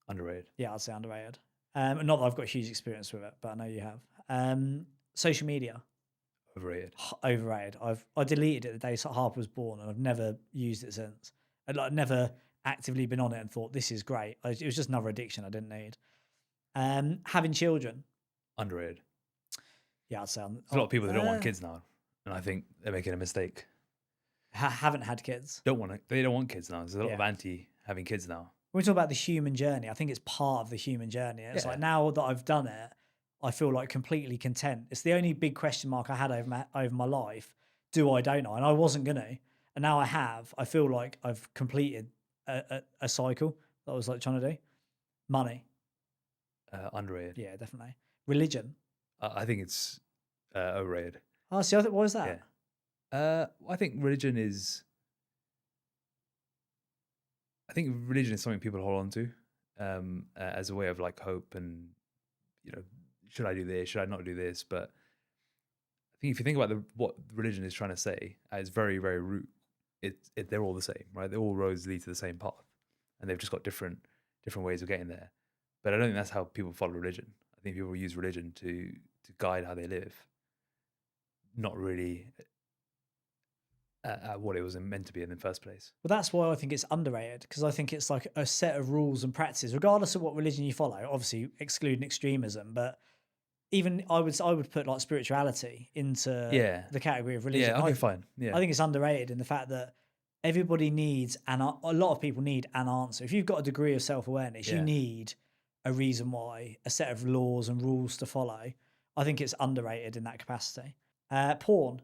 Underrated. Yeah, I'd say underrated. Not that I've got huge experience with it, but I know you have. Social media. Overrated. Overrated. I deleted it the day Harper was born, and I've never used it since. I'd like never actively been on it and thought this is great. It was just another addiction I didn't need. Having children. Underrated. Yeah, I'd say There's a lot of people that don't want kids now, and I think they're making a mistake. Haven't had kids. They don't want kids now. There's a lot of Yeah. anti having kids now. When we talk about the human journey, I think it's part of the human journey. It's Yeah. like now that I've done it, I feel like completely content. It's the only big question mark I had over my life. Do I, don't I? And I wasn't going to. And now I have. I feel like I've completed a cycle that I was like trying to do. Money. Underrated. Yeah, definitely. Religion. I think it's overrated. Oh, see, what is that? Yeah. I think religion is. I think religion is something people hold on to as a way of like hope and, should I do this? Should I not do this? But I think if you think about what religion is trying to say at its very, very root, they're all the same, right? They're all roads lead to the same path, and they've just got different ways of getting there. But I don't think that's how people follow religion. I think people use religion to guide how they live, not really at what it was meant to be in the first place. Well, that's why I think it's underrated, because I think it's like a set of rules and practices, regardless of what religion you follow, obviously excluding extremism, but even I would put like spirituality into the category of religion. Yeah, okay, fine. Yeah. I think it's underrated in the fact that everybody needs, and a lot of people need an answer. If you've got a degree of self-awareness, you need a reason why, a set of laws and rules to follow. I think it's underrated in that capacity. Porn.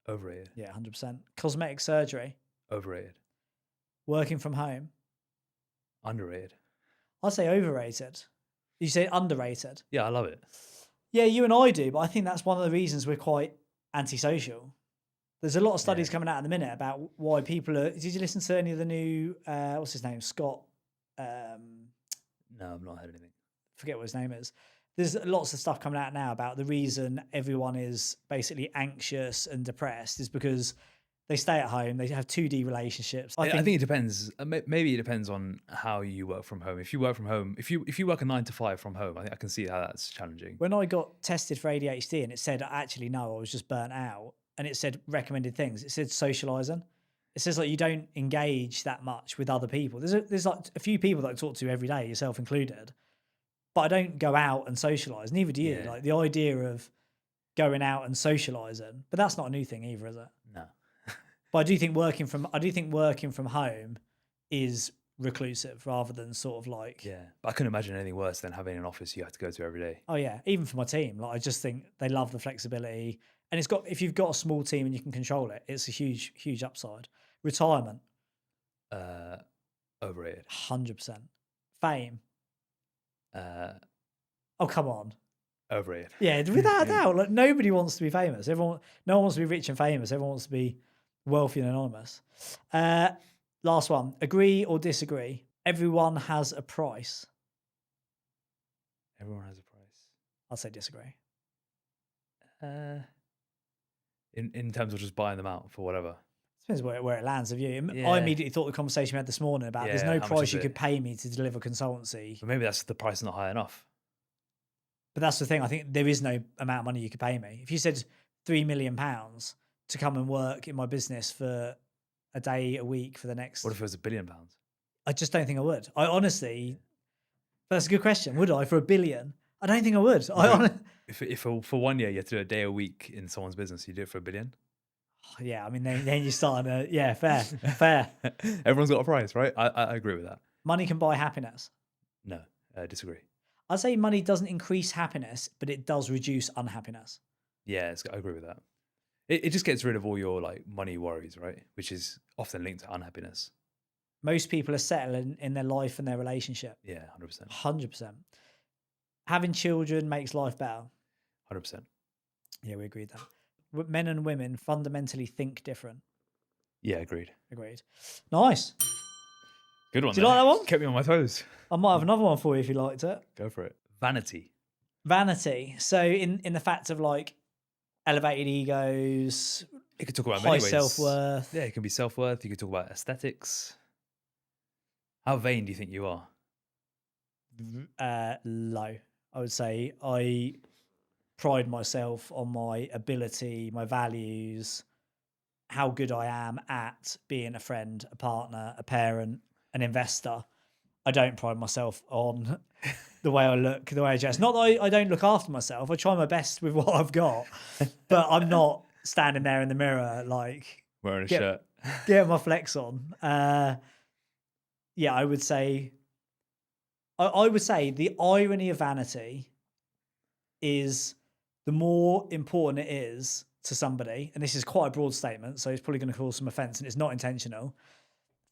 Overrated. Yeah, 100%. Cosmetic surgery. Overrated. Working from home. Underrated. I'd say overrated. You say underrated. Yeah, I love it. Yeah, you and I do, but I think that's one of the reasons we're quite antisocial. There's a lot of studies coming out in the minute about why people are. Did you listen to any of the new? What's his name? Scott. No, I've not heard anything. Forget what his name is. There's lots of stuff coming out now about the reason everyone is basically anxious and depressed is because they stay at home, they have 2D relationships. I think it depends. Maybe it depends on how you work from home. If you work from home, if you work a 9 to 5 from home, I think I can see how that's challenging. When I got tested for ADHD and it said, actually, no, I was just burnt out. And it said recommended things. It said socializing. It says like you don't engage that much with other people. There's like a few people that I talk to every day, yourself included. But I don't go out and socialize. Neither do you. Yeah. Like the idea of going out and socializing, but that's not a new thing either, is it? No. But I do think working from home is reclusive rather than sort of like. Yeah, but I couldn't imagine anything worse than having an office you have to go to every day. Oh yeah, even for my team, like I just think they love the flexibility, and if you've got a small team and you can control it, it's a huge upside. Retirement. Overrated. 100%. Fame. Oh come on. Overrated. Yeah, without a doubt. Like nobody wants to be famous. No one wants to be rich and famous. Everyone wants to be wealthy and anonymous. Last one. Agree or disagree? Everyone has a price. Everyone has a price. I'll say disagree. In terms of just buying them out for whatever. Depends where it lands of you. Yeah. I immediately thought the conversation we had this morning about there's no how much price is you it? could pay me to deliver consultancy. But maybe that's the price not high enough. But that's the thing. I think there is no amount of money you could pay me. If you said £3 million to come and work in my business for a day, a week for the next. What if it was £1 billion? I just don't think I would. I honestly, that's a good question. Would I for $1 billion? I don't think I would. If for 1 year you had to do a day a week in someone's business, you do it for $1 billion? Yeah, I mean, then you start fair. Everyone's got a price, right? I agree with that. Money can buy happiness. No, disagree. I'd say money doesn't increase happiness, but it does reduce unhappiness. Yeah, I agree with that. It just gets rid of all your like money worries, right? Which is often linked to unhappiness. Most people are settled in their life and their relationship. Yeah, 100%. 100%. Having children makes life better. 100%. Yeah, we agreed that. Men and women fundamentally think different. Yeah, agreed. Nice. Good one. Do you like that one? Kept me on my toes. I might have another one for you if you liked it. Go for it. Vanity. So in the fact of like elevated egos, You could talk about high many ways. self-worth. Yeah, it can be self-worth. You could talk about aesthetics. How vain do you think you are? Low. I would say I pride myself on my ability, my values, how good I am at being a friend, a partner, a parent, an investor. I don't pride myself on the way I look, the way I dress. Not that I don't look after myself. I try my best with what I've got, but I'm not standing there in the mirror like Wearing a get shirt. get my flex on. Yeah, I would say. I would say the irony of vanity is the more important it is to somebody, and this is quite a broad statement, so it's probably going to cause some offense, and it's not intentional.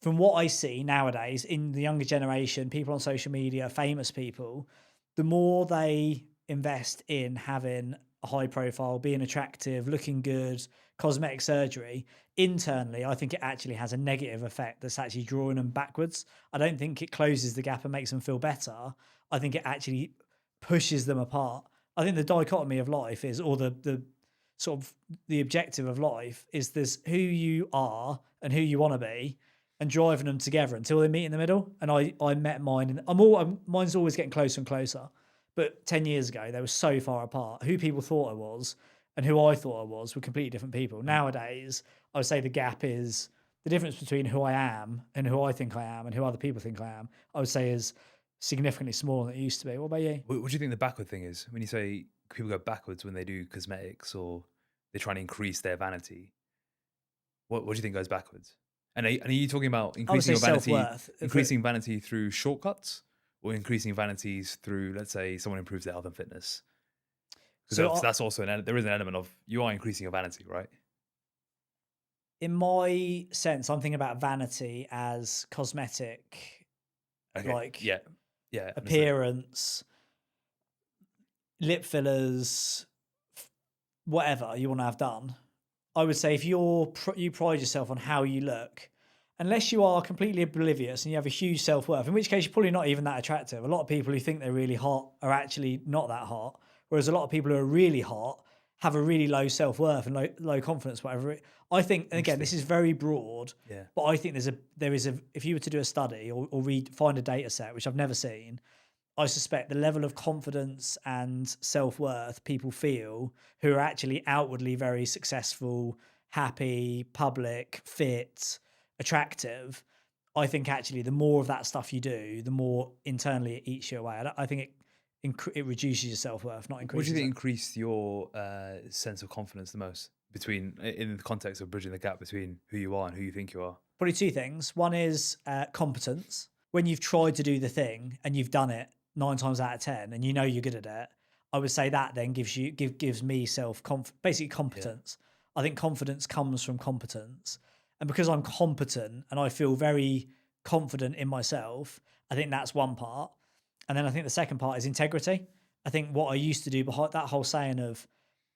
From what I see nowadays in the younger generation, people on social media, famous people, the more they invest in having a high profile, being attractive, looking good, cosmetic surgery, internally, I think it actually has a negative effect that's actually drawing them backwards. I don't think it closes the gap and makes them feel better. I think it actually pushes them apart. I think the dichotomy of life is, or the sort of the objective of life is this: who you are and who you want to be, and driving them together until they meet in the middle. And I met mine, and mine's always getting closer and closer. But 10 years ago, they were so far apart. Who people thought I was and who I thought I was were completely different people. Nowadays, I would say the gap is the difference between who I am and who I think I am and who other people think I am, I would say is significantly smaller than it used to be. What about you? What do you think the backward thing is? When you say people go backwards when they do cosmetics or they're trying to increase their vanity, what do you think goes backwards? And are you talking about I would say self-worth. increasing vanity through shortcuts or increasing vanities through, let's say, someone improves their health and fitness? Because that's also there is an element of you are increasing your vanity, right? In my sense, I'm thinking about vanity as cosmetic, Okay. like Yeah. Understood. appearance, lip fillers, whatever you want to have done. I would say if you pride yourself on how you look, unless you are completely oblivious and you have a huge self-worth, in which case you're probably not even that attractive. A lot of people who think they're really hot are actually not that hot, whereas a lot of people who are really hot have a really low self-worth and low confidence, whatever. I think, and again, this is very broad, Yeah. but I think there is a if you were to do a study or find a data set, which I've never seen, I suspect the level of confidence and self-worth people feel who are actually outwardly very successful, happy, public, fit, attractive. I think actually the more of that stuff you do, the more internally it eats you away. I think it reduces your self-worth, not increases What do you think it. increased your sense of confidence the most in the context of bridging the gap between who you are and who you think you are? Probably two things. One is competence. When you've tried to do the thing and you've done it 9 times out of 10 and you know you're good at it, I would say that then gives me basically competence. I think confidence comes from competence. And because I'm competent and I feel very confident in myself, I think that's one part. And then I think the second part is integrity. I think what I used to do behind that whole saying of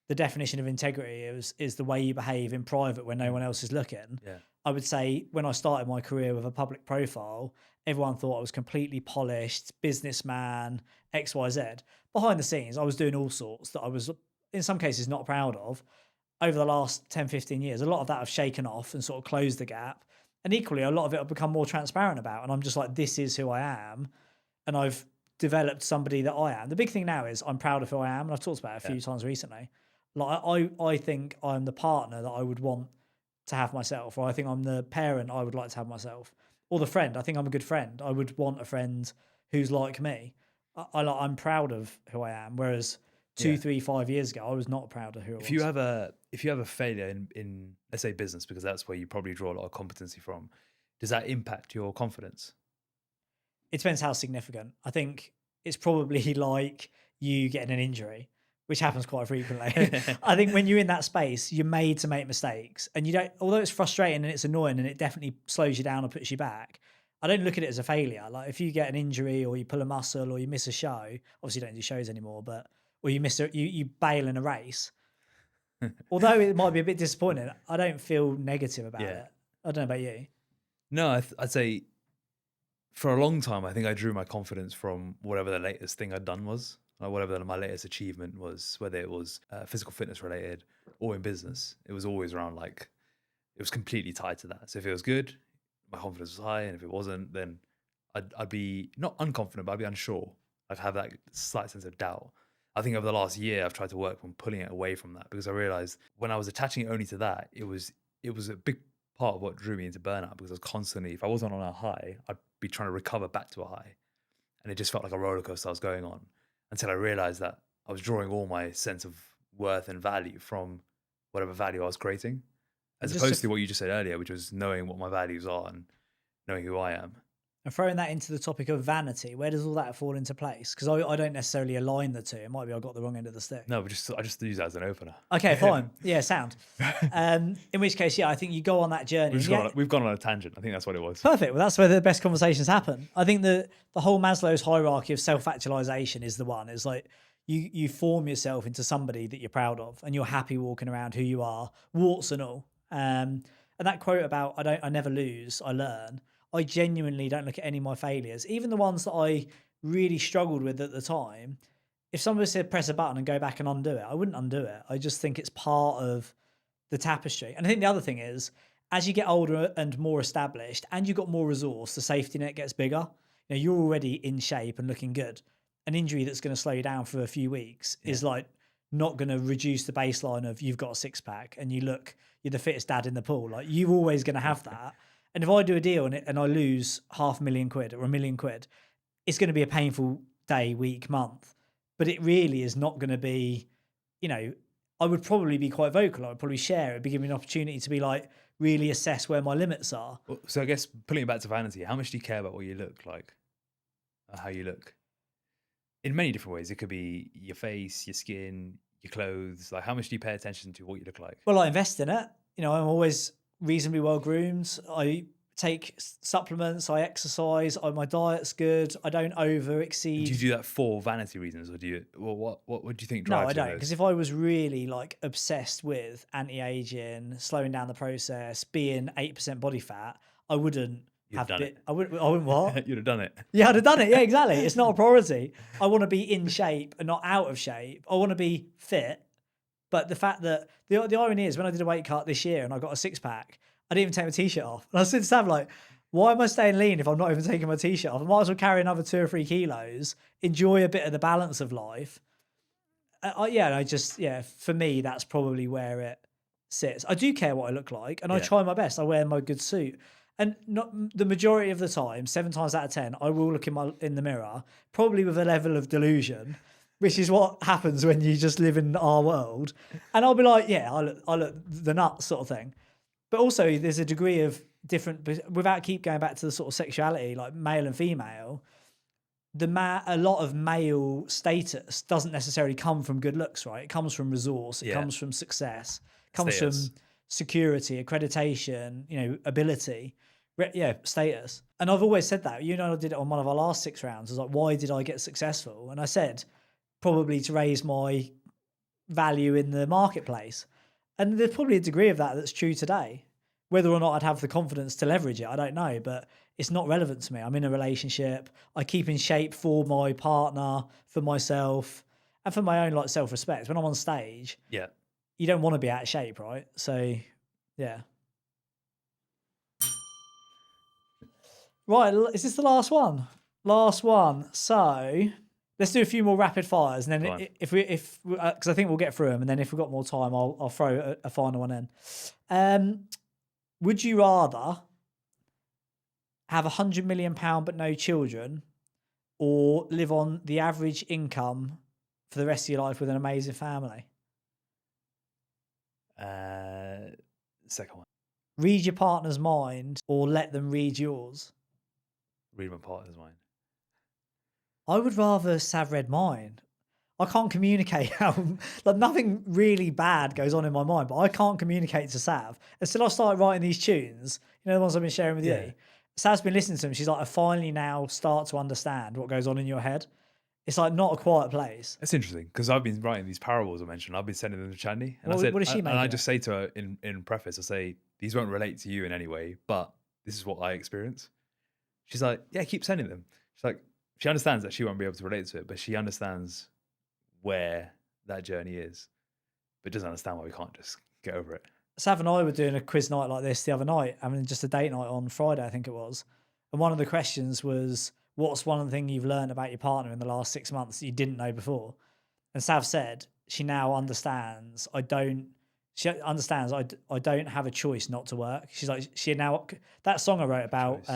the definition of integrity is the way you behave in private when no one else is looking. Yeah. I would say when I started my career with a public profile, everyone thought I was completely polished, businessman, XYZ. Behind the scenes, I was doing all sorts that I was, in some cases, not proud of. Over the last 10, 15 years, a lot of that I've shaken off and sort of closed the gap. And equally, a lot of it I've become more transparent about. And I'm just like, this is who I am. And I've developed somebody that I am. The big thing now is I'm proud of who I am. And I've talked about it a few times recently. Like I think I'm the partner that I would want to have myself, or I think I'm the parent I would like to have myself, or the friend. I think I'm a good friend. I would want a friend who's like me. I'm proud of who I am. Whereas 2, 3, 5 years ago, I was not proud of who I was. If you have a failure in let's say business, because that's where you probably draw a lot of competency from, does that impact your confidence? It depends how significant. I think it's probably like you getting an injury, which happens quite frequently. I think when you're in that space, you're made to make mistakes, and you don't. Although it's frustrating and it's annoying and it definitely slows you down or puts you back, I don't look at it as a failure. Like if you get an injury or you pull a muscle or you miss a show, obviously you don't do shows anymore, but or you you bail in a race. Although it might be a bit disappointing, I don't feel negative about it. I don't know about you. No, I'd say for a long time, I think I drew my confidence from whatever the latest thing I'd done was, like whatever my latest achievement was, whether it was physical fitness related or in business, it was always around like, it was completely tied to that. So if it was good, my confidence was high, and if it wasn't, then I'd be not unconfident, but I'd be unsure. I'd have that slight sense of doubt. I think over the last year, I've tried to work on pulling it away from that, because I realized when I was attaching it only to that, it was a big part of what drew me into burnout, because I was constantly, if I wasn't on a high, I'd be trying to recover back to a high, and it just felt like a roller coaster I was going on, until I realized that I was drawing all my sense of worth and value from whatever value I was creating, as Just opposed to what you just said earlier, which was knowing what my values are and knowing who I am. And throwing that into the topic of vanity, where does all that fall into place? Because I don't necessarily align the two. It might be I got the wrong end of the stick. No, but I just use that as an opener. Okay, fine. Yeah, sound. In which case, yeah, I think you go on that journey. We've gone on a tangent. I think that's what it was. Perfect. Well, that's where the best conversations happen. I think the whole Maslow's hierarchy of self-actualization is the one. It's like you form yourself into somebody that you're proud of, and you're happy walking around who you are, warts and all. And that quote about I never lose, I learn. I genuinely don't look at any of my failures, even the ones that I really struggled with at the time. If somebody said press a button and go back and undo it, I wouldn't undo it. I just think it's part of the tapestry. And I think the other thing is, as you get older and more established and you've got more resource, the safety net gets bigger. You know, you're already in shape and looking good. An injury that's going to slow you down for a few weeks is like not going to reduce the baseline of you've got a six pack and you're the fittest dad in the pool. Like, you're always going to have that. And if I do a deal and I lose £500,000 or £1 million, it's going to be a painful day, week, month. But it really is not going to be, you know, I would probably be quite vocal. I would probably share it. It'd be giving me an opportunity to be like, really assess where my limits are. So I guess pulling it back to vanity, how much do you care about what you look like? Or how you look? In many different ways. It could be your face, your skin, your clothes. Like, how much do you pay attention to what you look like? Well, I invest in it. You know, I'm always reasonably well groomed. I take supplements, I exercise, my diet's good, I don't over exceed. Do you do that for vanity reasons, or do you, well, what do you think drives? No, I don't, because if I was really like obsessed with anti-aging, slowing down the process, being 8% body fat, I wouldn't have it. I wouldn't what? You'd have done it. Yeah, I'd have done it. Yeah, exactly. It's not a priority. I want to be in shape and not out of shape. I want to be fit. But the fact that the irony is, when I did a weight cut this year and I got a six pack, I didn't even take my t-shirt off. And I was sitting to Sam like, why am I staying lean if I'm not even taking my t-shirt off? I might as well carry another 2 or 3 kilos, enjoy a bit of the balance of life. For me, that's probably where it sits. I do care what I look like, and I try my best. I wear my good suit. And not the majority of the time, 7 times out of 10, I will look in the mirror, probably with a level of delusion, which is what happens when you just live in our world. And I'll be like, yeah, I look the nuts sort of thing. But also there's a degree of different, without keep going back to the sort of sexuality, like male and female, a lot of male status doesn't necessarily come from good looks, right? It comes from resource, it comes from success, it comes from security, accreditation, you know, ability, status. And I've always said that. You know, I did it on one of our last 6 rounds. I was like, why did I get successful? And I said, probably to raise my value in the marketplace. And there's probably a degree of that that's true today. Whether or not I'd have the confidence to leverage it, I don't know, but it's not relevant to me. I'm in a relationship. I keep in shape for my partner, for myself, and for my own like self-respect. When I'm on stage, you don't want to be out of shape, right? So, yeah. Right, is this the last one? Last one. So let's do a few more rapid fires, and then because I think we'll get through them, and then if we've got more time, I'll throw a final one in. Would you rather have £100 million but no children, or live on the average income for the rest of your life with an amazing family? Second one. Read your partner's mind or let them read yours? Read my partner's mind. I would rather Sav read mine. I can't communicate like nothing really bad goes on in my mind, but I can't communicate to Sav. Until I start writing these tunes, you know, the ones I've been sharing with you. Sav's been listening to them. She's like, I finally now start to understand what goes on in your head. It's like not a quiet place. It's interesting because I've been writing these parables I mentioned. I've been sending them to Chandy. And what does she make? And I just say to her in preface, I say, these won't relate to you in any way, but this is what I experience. She's like, yeah, keep sending them. She's like, she understands that she won't be able to relate to it, but she understands where that journey is. but doesn't understand why we can't just get over it. Sav and I were doing a quiz night like this the other night, having just a date night on Friday, I think it was. And one of the questions was, what's one thing you've learned about your partner in the last 6 months that you didn't know before? And Sav said she now understands I don't have a choice not to work. She's like, that song I wrote about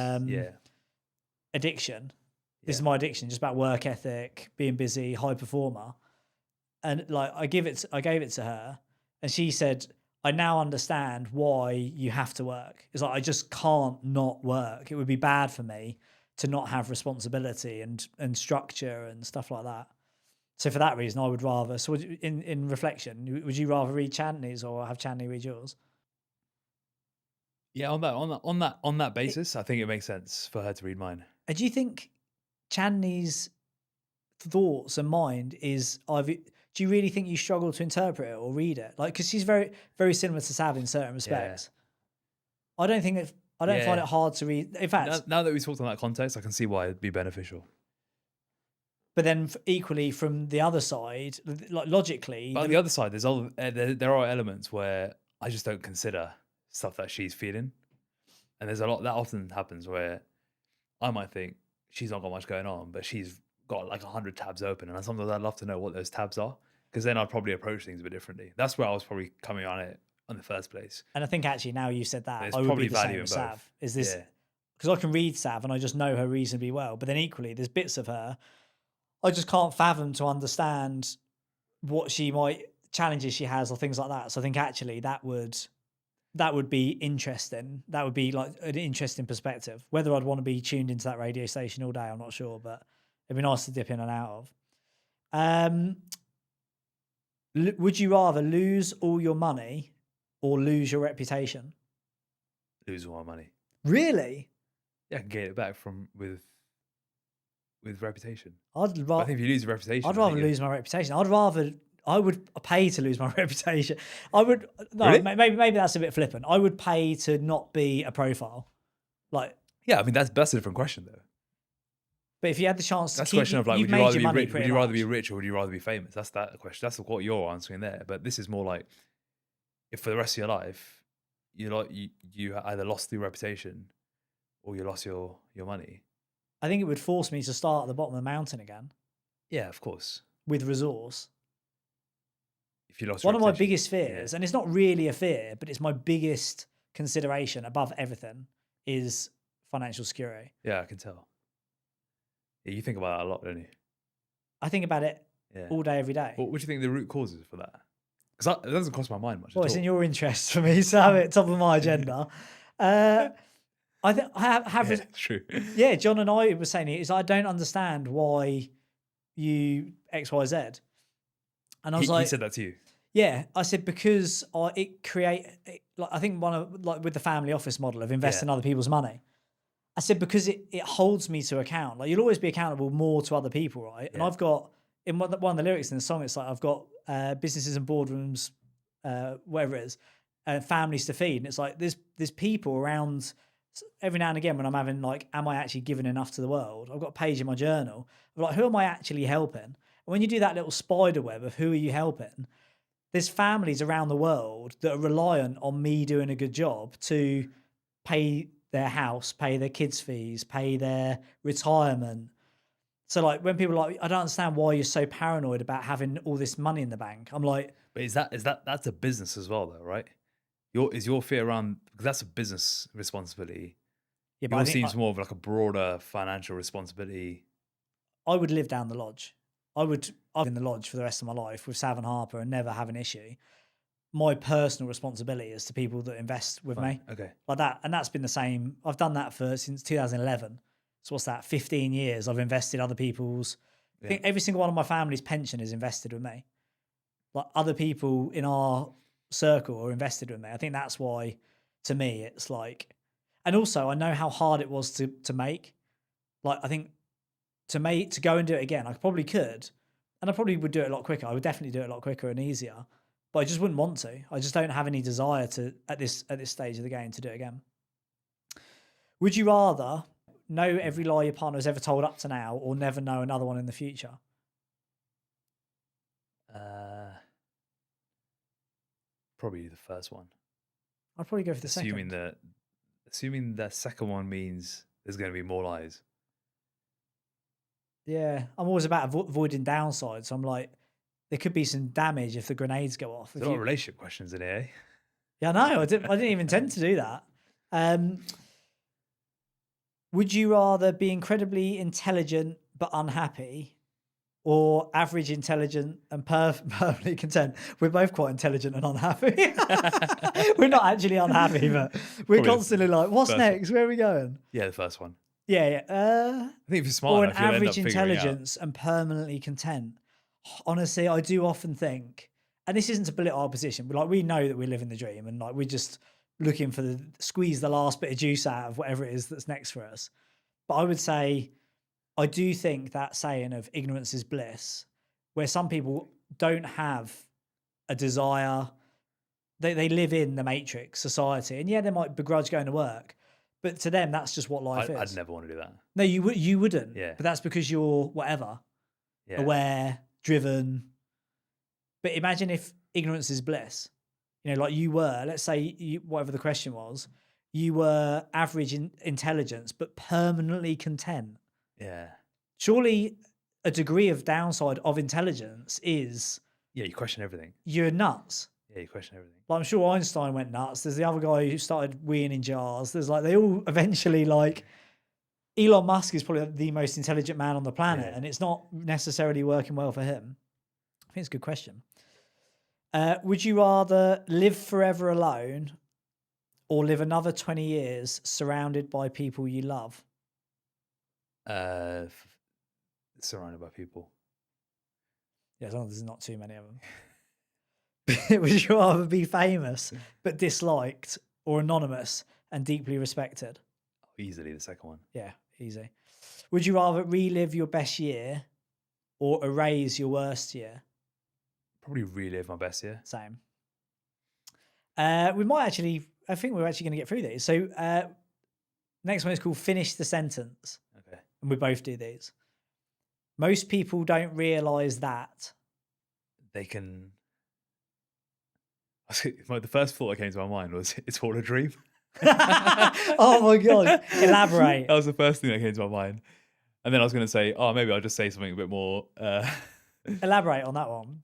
addiction. This is my addiction, just about work ethic, being busy, high performer. And like I gave it to her, and she said, I now understand why you have to work. It's like I just can't not work. It would be bad for me to not have responsibility and structure and stuff like that. So for that reason, I would rather. So in reflection, would you rather read Chandni's or have Chandni read yours? Yeah, on that basis, I think it makes sense for her to read mine. And do you think Chandni's thoughts and mind is either? Do you really think you struggle to interpret it or read it? Like, because she's very, very similar to Sav in certain respects. I don't find it hard to read. In fact, now that we talked on that context, I can see why it'd be beneficial. But then equally from the other side, like logically, but on the other side, there are elements where I just don't consider stuff that she's feeling, and there's a lot that often happens where I might think she's not got much going on, but she's got like 100 tabs open, and sometimes I'd love to know what those tabs are, because then I'd probably approach things a bit differently. That's where I was probably coming on it in the first place. And I think actually now you said that, I would be the same as Sav. Is this because I can read Sav and I just know her reasonably well, but then equally there's bits of her I just can't fathom to understand what challenges she has or things like that. So I think actually that would be interesting. That would be like an interesting perspective. Whether I'd want to be tuned into that radio station all day, I'm not sure, but it'd be nice to dip in and out of. Would you rather lose all your money or lose your reputation? Lose all my money. Really? Yeah, I can get it back with reputation. I think if you lose your reputation, I'd rather lose my reputation. I would pay to lose my reputation. Really? Maybe that's a bit flippant. I would pay to not be a profile. Like, yeah, I mean that's a different question though. But if you had the chance to that's a question of like, would you rather be rich or would you rather be famous? That's that question. That's what you're answering there. But this is more like, if for the rest of your life you either lost your reputation or you lost your money. I think it would force me to start at the bottom of the mountain again. Yeah, of course. With resource. If you lost one of my biggest fears, and it's not really a fear, but it's my biggest consideration above everything, is financial security. Yeah, I can tell. Yeah, you think about that a lot, don't you? I think about it all day, every day. What do you think the root causes for that? Because it doesn't cross my mind much. Well, it's in your interest for me to have it top of my agenda. I think I have true. Yeah, John and I were saying it is I don't understand why you XYZ. And I was he said that to you. Yeah, I said because I think with the family office model of investing other people's money. I said because it holds me to account. Like you'll always be accountable more to other people, right? And I've got in one of the lyrics in the song, it's like I've got businesses and boardrooms, whatever it is, families to feed. And it's like there's people around. Every now and again when I'm having like, am I actually giving enough to the world? I've got a page in my journal of like, who am I actually helping? And when you do that little spider web of who are you helping, there's families around the world that are reliant on me doing a good job to pay their house, pay their kids' fees, pay their retirement. So like when people are like, I don't understand why you're so paranoid about having all this money in the bank. I'm like, but that's a business as well though, right? Is your fear around, because that's a business responsibility. Yeah, but yours seems more of like a broader financial responsibility. I would live down the lodge. I would live in the lodge for the rest of my life with Sav and Harper and never have an issue. My personal responsibility is to people that invest with me. Okay. Like that. And that's been the same. I've done that since 2011. So what's that? 15 years I've invested other people's. I think every single one of my family's pension is invested with me. Like other people in our circle are invested with me. I think that's why, to me, it's like, and also I know how hard it was to make. Like I think to go and do it again, I probably could, and I probably would do it a lot quicker. I would definitely do it a lot quicker and easier, but I just wouldn't want to. I just don't have any desire to at this stage of the game to do it again. Would you rather know every lie your partner has ever told up to now, or never know another one in the future? Probably the first one. I'd probably go for the Assuming second. assuming the second one means there's going to be more lies. Yeah, I'm always about avoiding downsides. So I'm like, there could be some damage if the grenades go off. There's a lot of relationship questions in here. Eh? Yeah, no, I didn't even intend to do that. Would you rather be incredibly intelligent but unhappy, or average intelligent and perfectly content? We're both quite intelligent and unhappy. We're not actually unhappy, but we're Probably constantly like, what's first next? Where are we going? Yeah, the first one. Yeah, yeah. I think if you're smart Or an enough, you'll end up average figuring it out. intelligence and permanently content. Honestly, I do often think, and this isn't to belittle our position, but like we know that we're living the dream and like we're just looking for the squeeze the last bit of juice out of whatever it is that's next for us. But I would say, I do think that saying of ignorance is bliss, where some people don't have a desire, they live in the matrix society, and yeah, they might begrudge going to work, but to them, that's just what life is. I'd never want to do that. No, you wouldn't. Yeah. But that's because you're whatever, Yeah. aware, driven. But imagine if ignorance is bliss. You know, like you were, let's say, whatever the question was, you were average in intelligence, but permanently content. Yeah. Surely a degree of downside of intelligence is Yeah, you question everything. you're nuts. Yeah, you question everything. Like, I'm sure Einstein went nuts. There's the other guy who started weeing in jars. There's like, they all eventually like, Elon Musk is probably the most intelligent man on the planet, Yeah. and it's not necessarily working well for him. I think it's a good question. Would you rather live forever alone or live another 20 years surrounded by people you love? Surrounded by people. Yeah, as long as there's not too many of them. Would you rather be famous but disliked, or anonymous and deeply respected? Easily the second one. Yeah, easy. Would you rather relive your best year or erase your worst year? Probably relive my best year. Same. We might actually, I think we're actually going to get through these. So next one is called Finish the Sentence. Okay. And we both do these. Most people don't realise that. They can. The first thought that came to my mind was, it's all a dream. Oh my God. Elaborate. That was the first thing that came to my mind. And then I was going to say, oh, maybe I'll just say something a bit more. Elaborate on that one.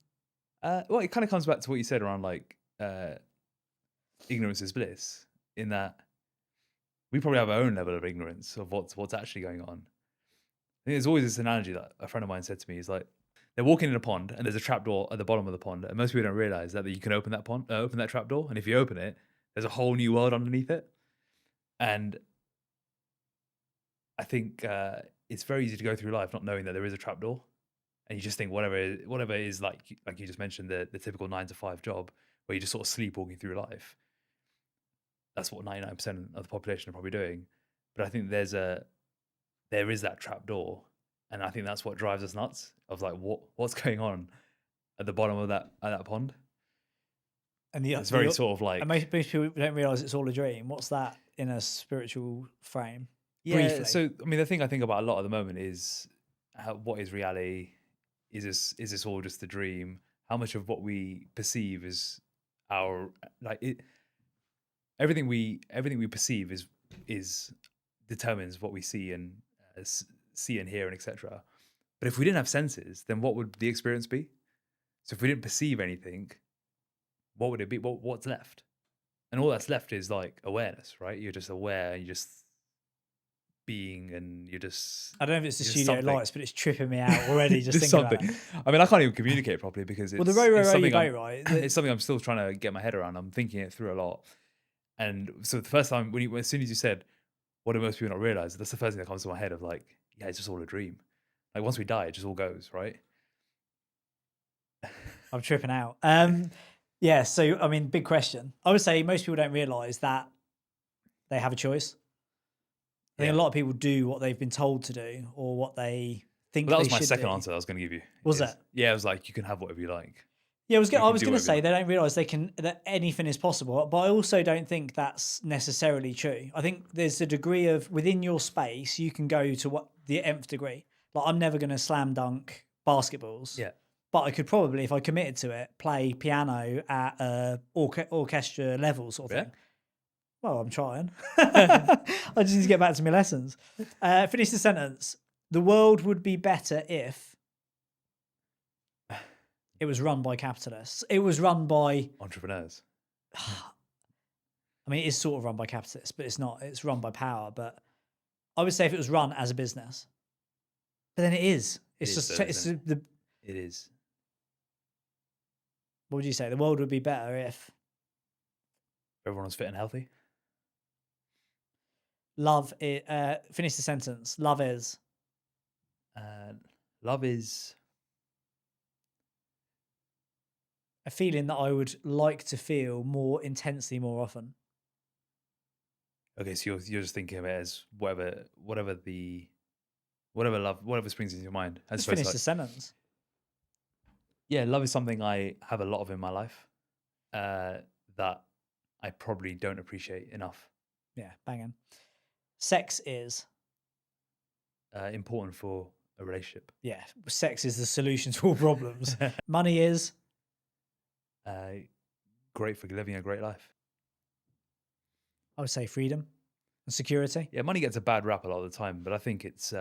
Well, it kind of comes back to what you said around like ignorance is bliss, in that we probably have our own level of ignorance of what's actually going on. I think there's always this analogy that a friend of mine said to me. He's like, they're walking in a pond and there's a trapdoor at the bottom of the pond, and most people don't realize that you can open that trapdoor, and if you open it, there's a whole new world underneath it. And I think it's very easy to go through life not knowing that there is a trapdoor, and you just think whatever is like you just mentioned, the typical 9-to-5 job where you just sort of sleepwalking through life. That's what 99% of the population are probably doing. But I think there is that trapdoor, and I think that's what drives us nuts. Of like what's going on at the bottom of that pond. And it's very sort of like, and most people don't realise it's all a dream. What's that in a spiritual frame? Yeah. Briefly. So I mean, the thing I think about a lot at the moment is what is reality? Is this all just a dream? How much of what we perceive is our everything we perceive is determines what we see and hear and etc. But if we didn't have senses, then what would the experience be? So if we didn't perceive anything, what would it be? What's left? And all that's left is like awareness, right? You're just aware, you're just being, and you're just. I don't know if it's the studio something. lights, but it's tripping me out already just thinking about it. I mean, I can't even communicate properly because it's. Well, the row you something go, right? It's something I'm still trying to get my head around. I'm thinking it through a lot. And so the first time, as soon as you said, what do most people not realize? That's the first thing that comes to my head of like, yeah, it's just all a dream. Like once we die, it just all goes, right? I'm tripping out. Yeah, so I mean, big question. I would say most people don't realise that they have a choice. I think a lot of people do what they've been told to do or what they think. Well, that was they my should second do. answer I was going to give you. Was it? Yeah, it was like you can have whatever you like. Yeah, I was going to say like. they don't realise that anything is possible, but I also don't think that's necessarily true. I think there's a degree of within your space you can go to what the nth degree. Like I'm never going to slam dunk basketballs. Yeah. But I could probably, if I committed to it, play piano at orchestra level sort of Yeah. thing. Well, I'm trying. I just need to get back to my lessons. Finish the sentence. The world would be better if it was run by capitalists. It was run by... Entrepreneurs. I mean, it is sort of run by capitalists, but it's not. It's run by power. But I would say if it was run as a business. But then it is. It's It is just... though, it's isn't the... It is. What would you say? The world would be better if... Everyone was fit and healthy. Love it. Finish the sentence. Love is... Love is... a feeling that I would like to feel more intensely more often. Okay, so you're just thinking of it as whatever springs into your mind. As Just opposed to finish the sentence. yeah, love is something I have a lot of in my life that I probably don't appreciate enough. Yeah, banging. Sex is... important for a relationship. yeah, sex is the solution to all problems. Money is... great for living a great life. I would say freedom and security. Yeah, money gets a bad rap a lot of the time, but I think it's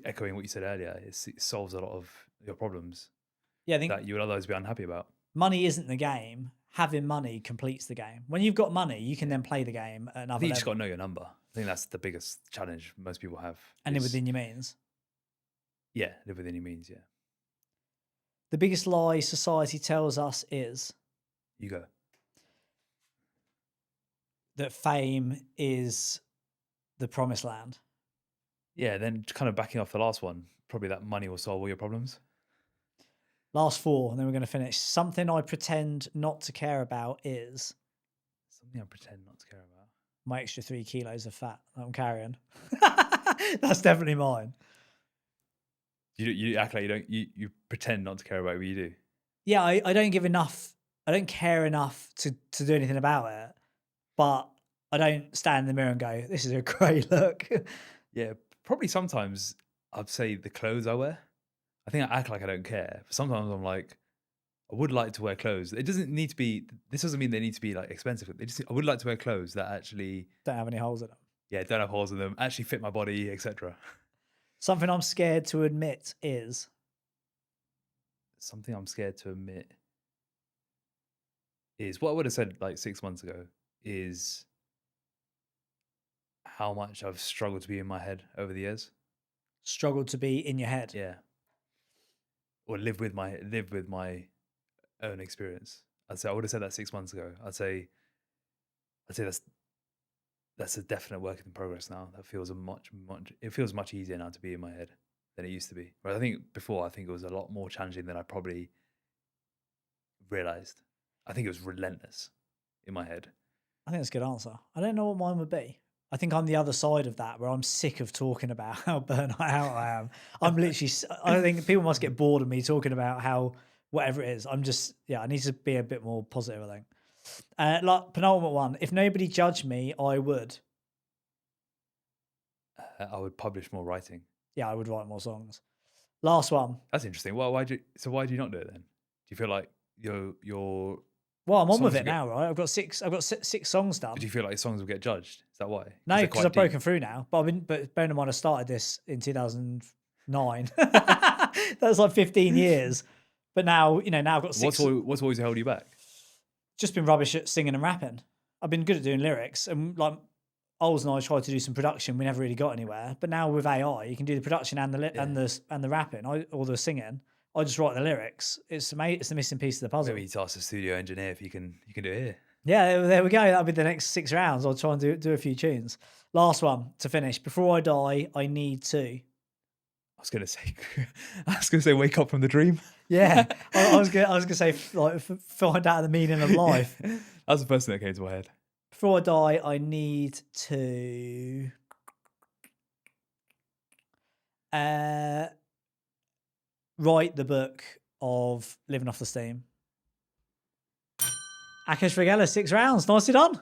echoing what you said earlier. It solves a lot of your problems Yeah, I think that you would otherwise be unhappy about. money isn't the game. Having money completes the game. When you've got money, you can then play the game at I another think you just got level to know your number. I think that's the biggest challenge most people have. and live is- within your means. Yeah, live within your means. Yeah, The biggest lie society tells us is you go. that fame is the promised land. Yeah, then kind of backing off the last one, probably that money will solve all your problems. Last four, and then we're going to finish. Something I pretend not to care about is Something I pretend not to care about. my extra 3 kilos of fat that I'm carrying. That's definitely mine. You act like you don't. You pretend not to care about what you do. Yeah, I don't give enough. I don't care enough to do anything about it. But I don't stand in the mirror and go, "This is a great look." Yeah, probably sometimes I'd say the clothes I wear. I think I act like I don't care. But sometimes I'm like, I would like to wear clothes. It doesn't need to be. This doesn't mean they need to be like expensive. I would like to wear clothes that actually, Don't have any holes in them. yeah, don't have holes in them, actually fit my body, etc. Something I'm scared to admit is Something I'm scared to admit is what I would have said like 6 months ago is how much I've struggled to be in my head over the years. struggle to be in your head. Yeah. Or live with my own experience. I would have said that 6 months ago. I'd say that's a definite work in progress now. That feels it feels much easier now to be in my head than it used to be. Right? I think before it was a lot more challenging than I probably realized. I think it was relentless in my head. I think that's a good answer. I don't know what mine would be. I think I'm the other side of that, where I'm sick of talking about how burnt out I am. I'm literally, I think people must get bored of me talking about how whatever it is. I'm just, yeah, I need to be a bit more positive, I think. Like penultimate one, if nobody judged me, I would. I would publish more writing. Yeah, I would write more songs. Last one. That's interesting. Well, why do you not do it then? Do you feel like your Well, I'm on with songs it now, right? I've got six songs done. do you feel like your songs will get judged? Is that why? No, they're because quite I've broken deep. through now. But bearing in mind, I started this in 2009. That's like 15 years. But now, now I've got six. What's always held you back? Just been rubbish at singing and rapping. I've been good at doing lyrics, and like Oles and I tried to do some production. We never really got anywhere. But now with AI, you can do the production and the rapping or the singing. I just write the lyrics. It's amazing. It's the missing piece of the puzzle. Maybe you ask the studio engineer if you can do it here. Yeah, there we go. That'll be the next 6 rounds. I'll try and do a few tunes. Last one to finish. Before I die, I need to. I was gonna say wake up from the dream. Yeah, I was gonna say like find out the meaning of life. That's the first thing that came to my head. Before I die, I need to write the book of Living Off the Steam. Akash Vaghela, 6 rounds. Nicely done.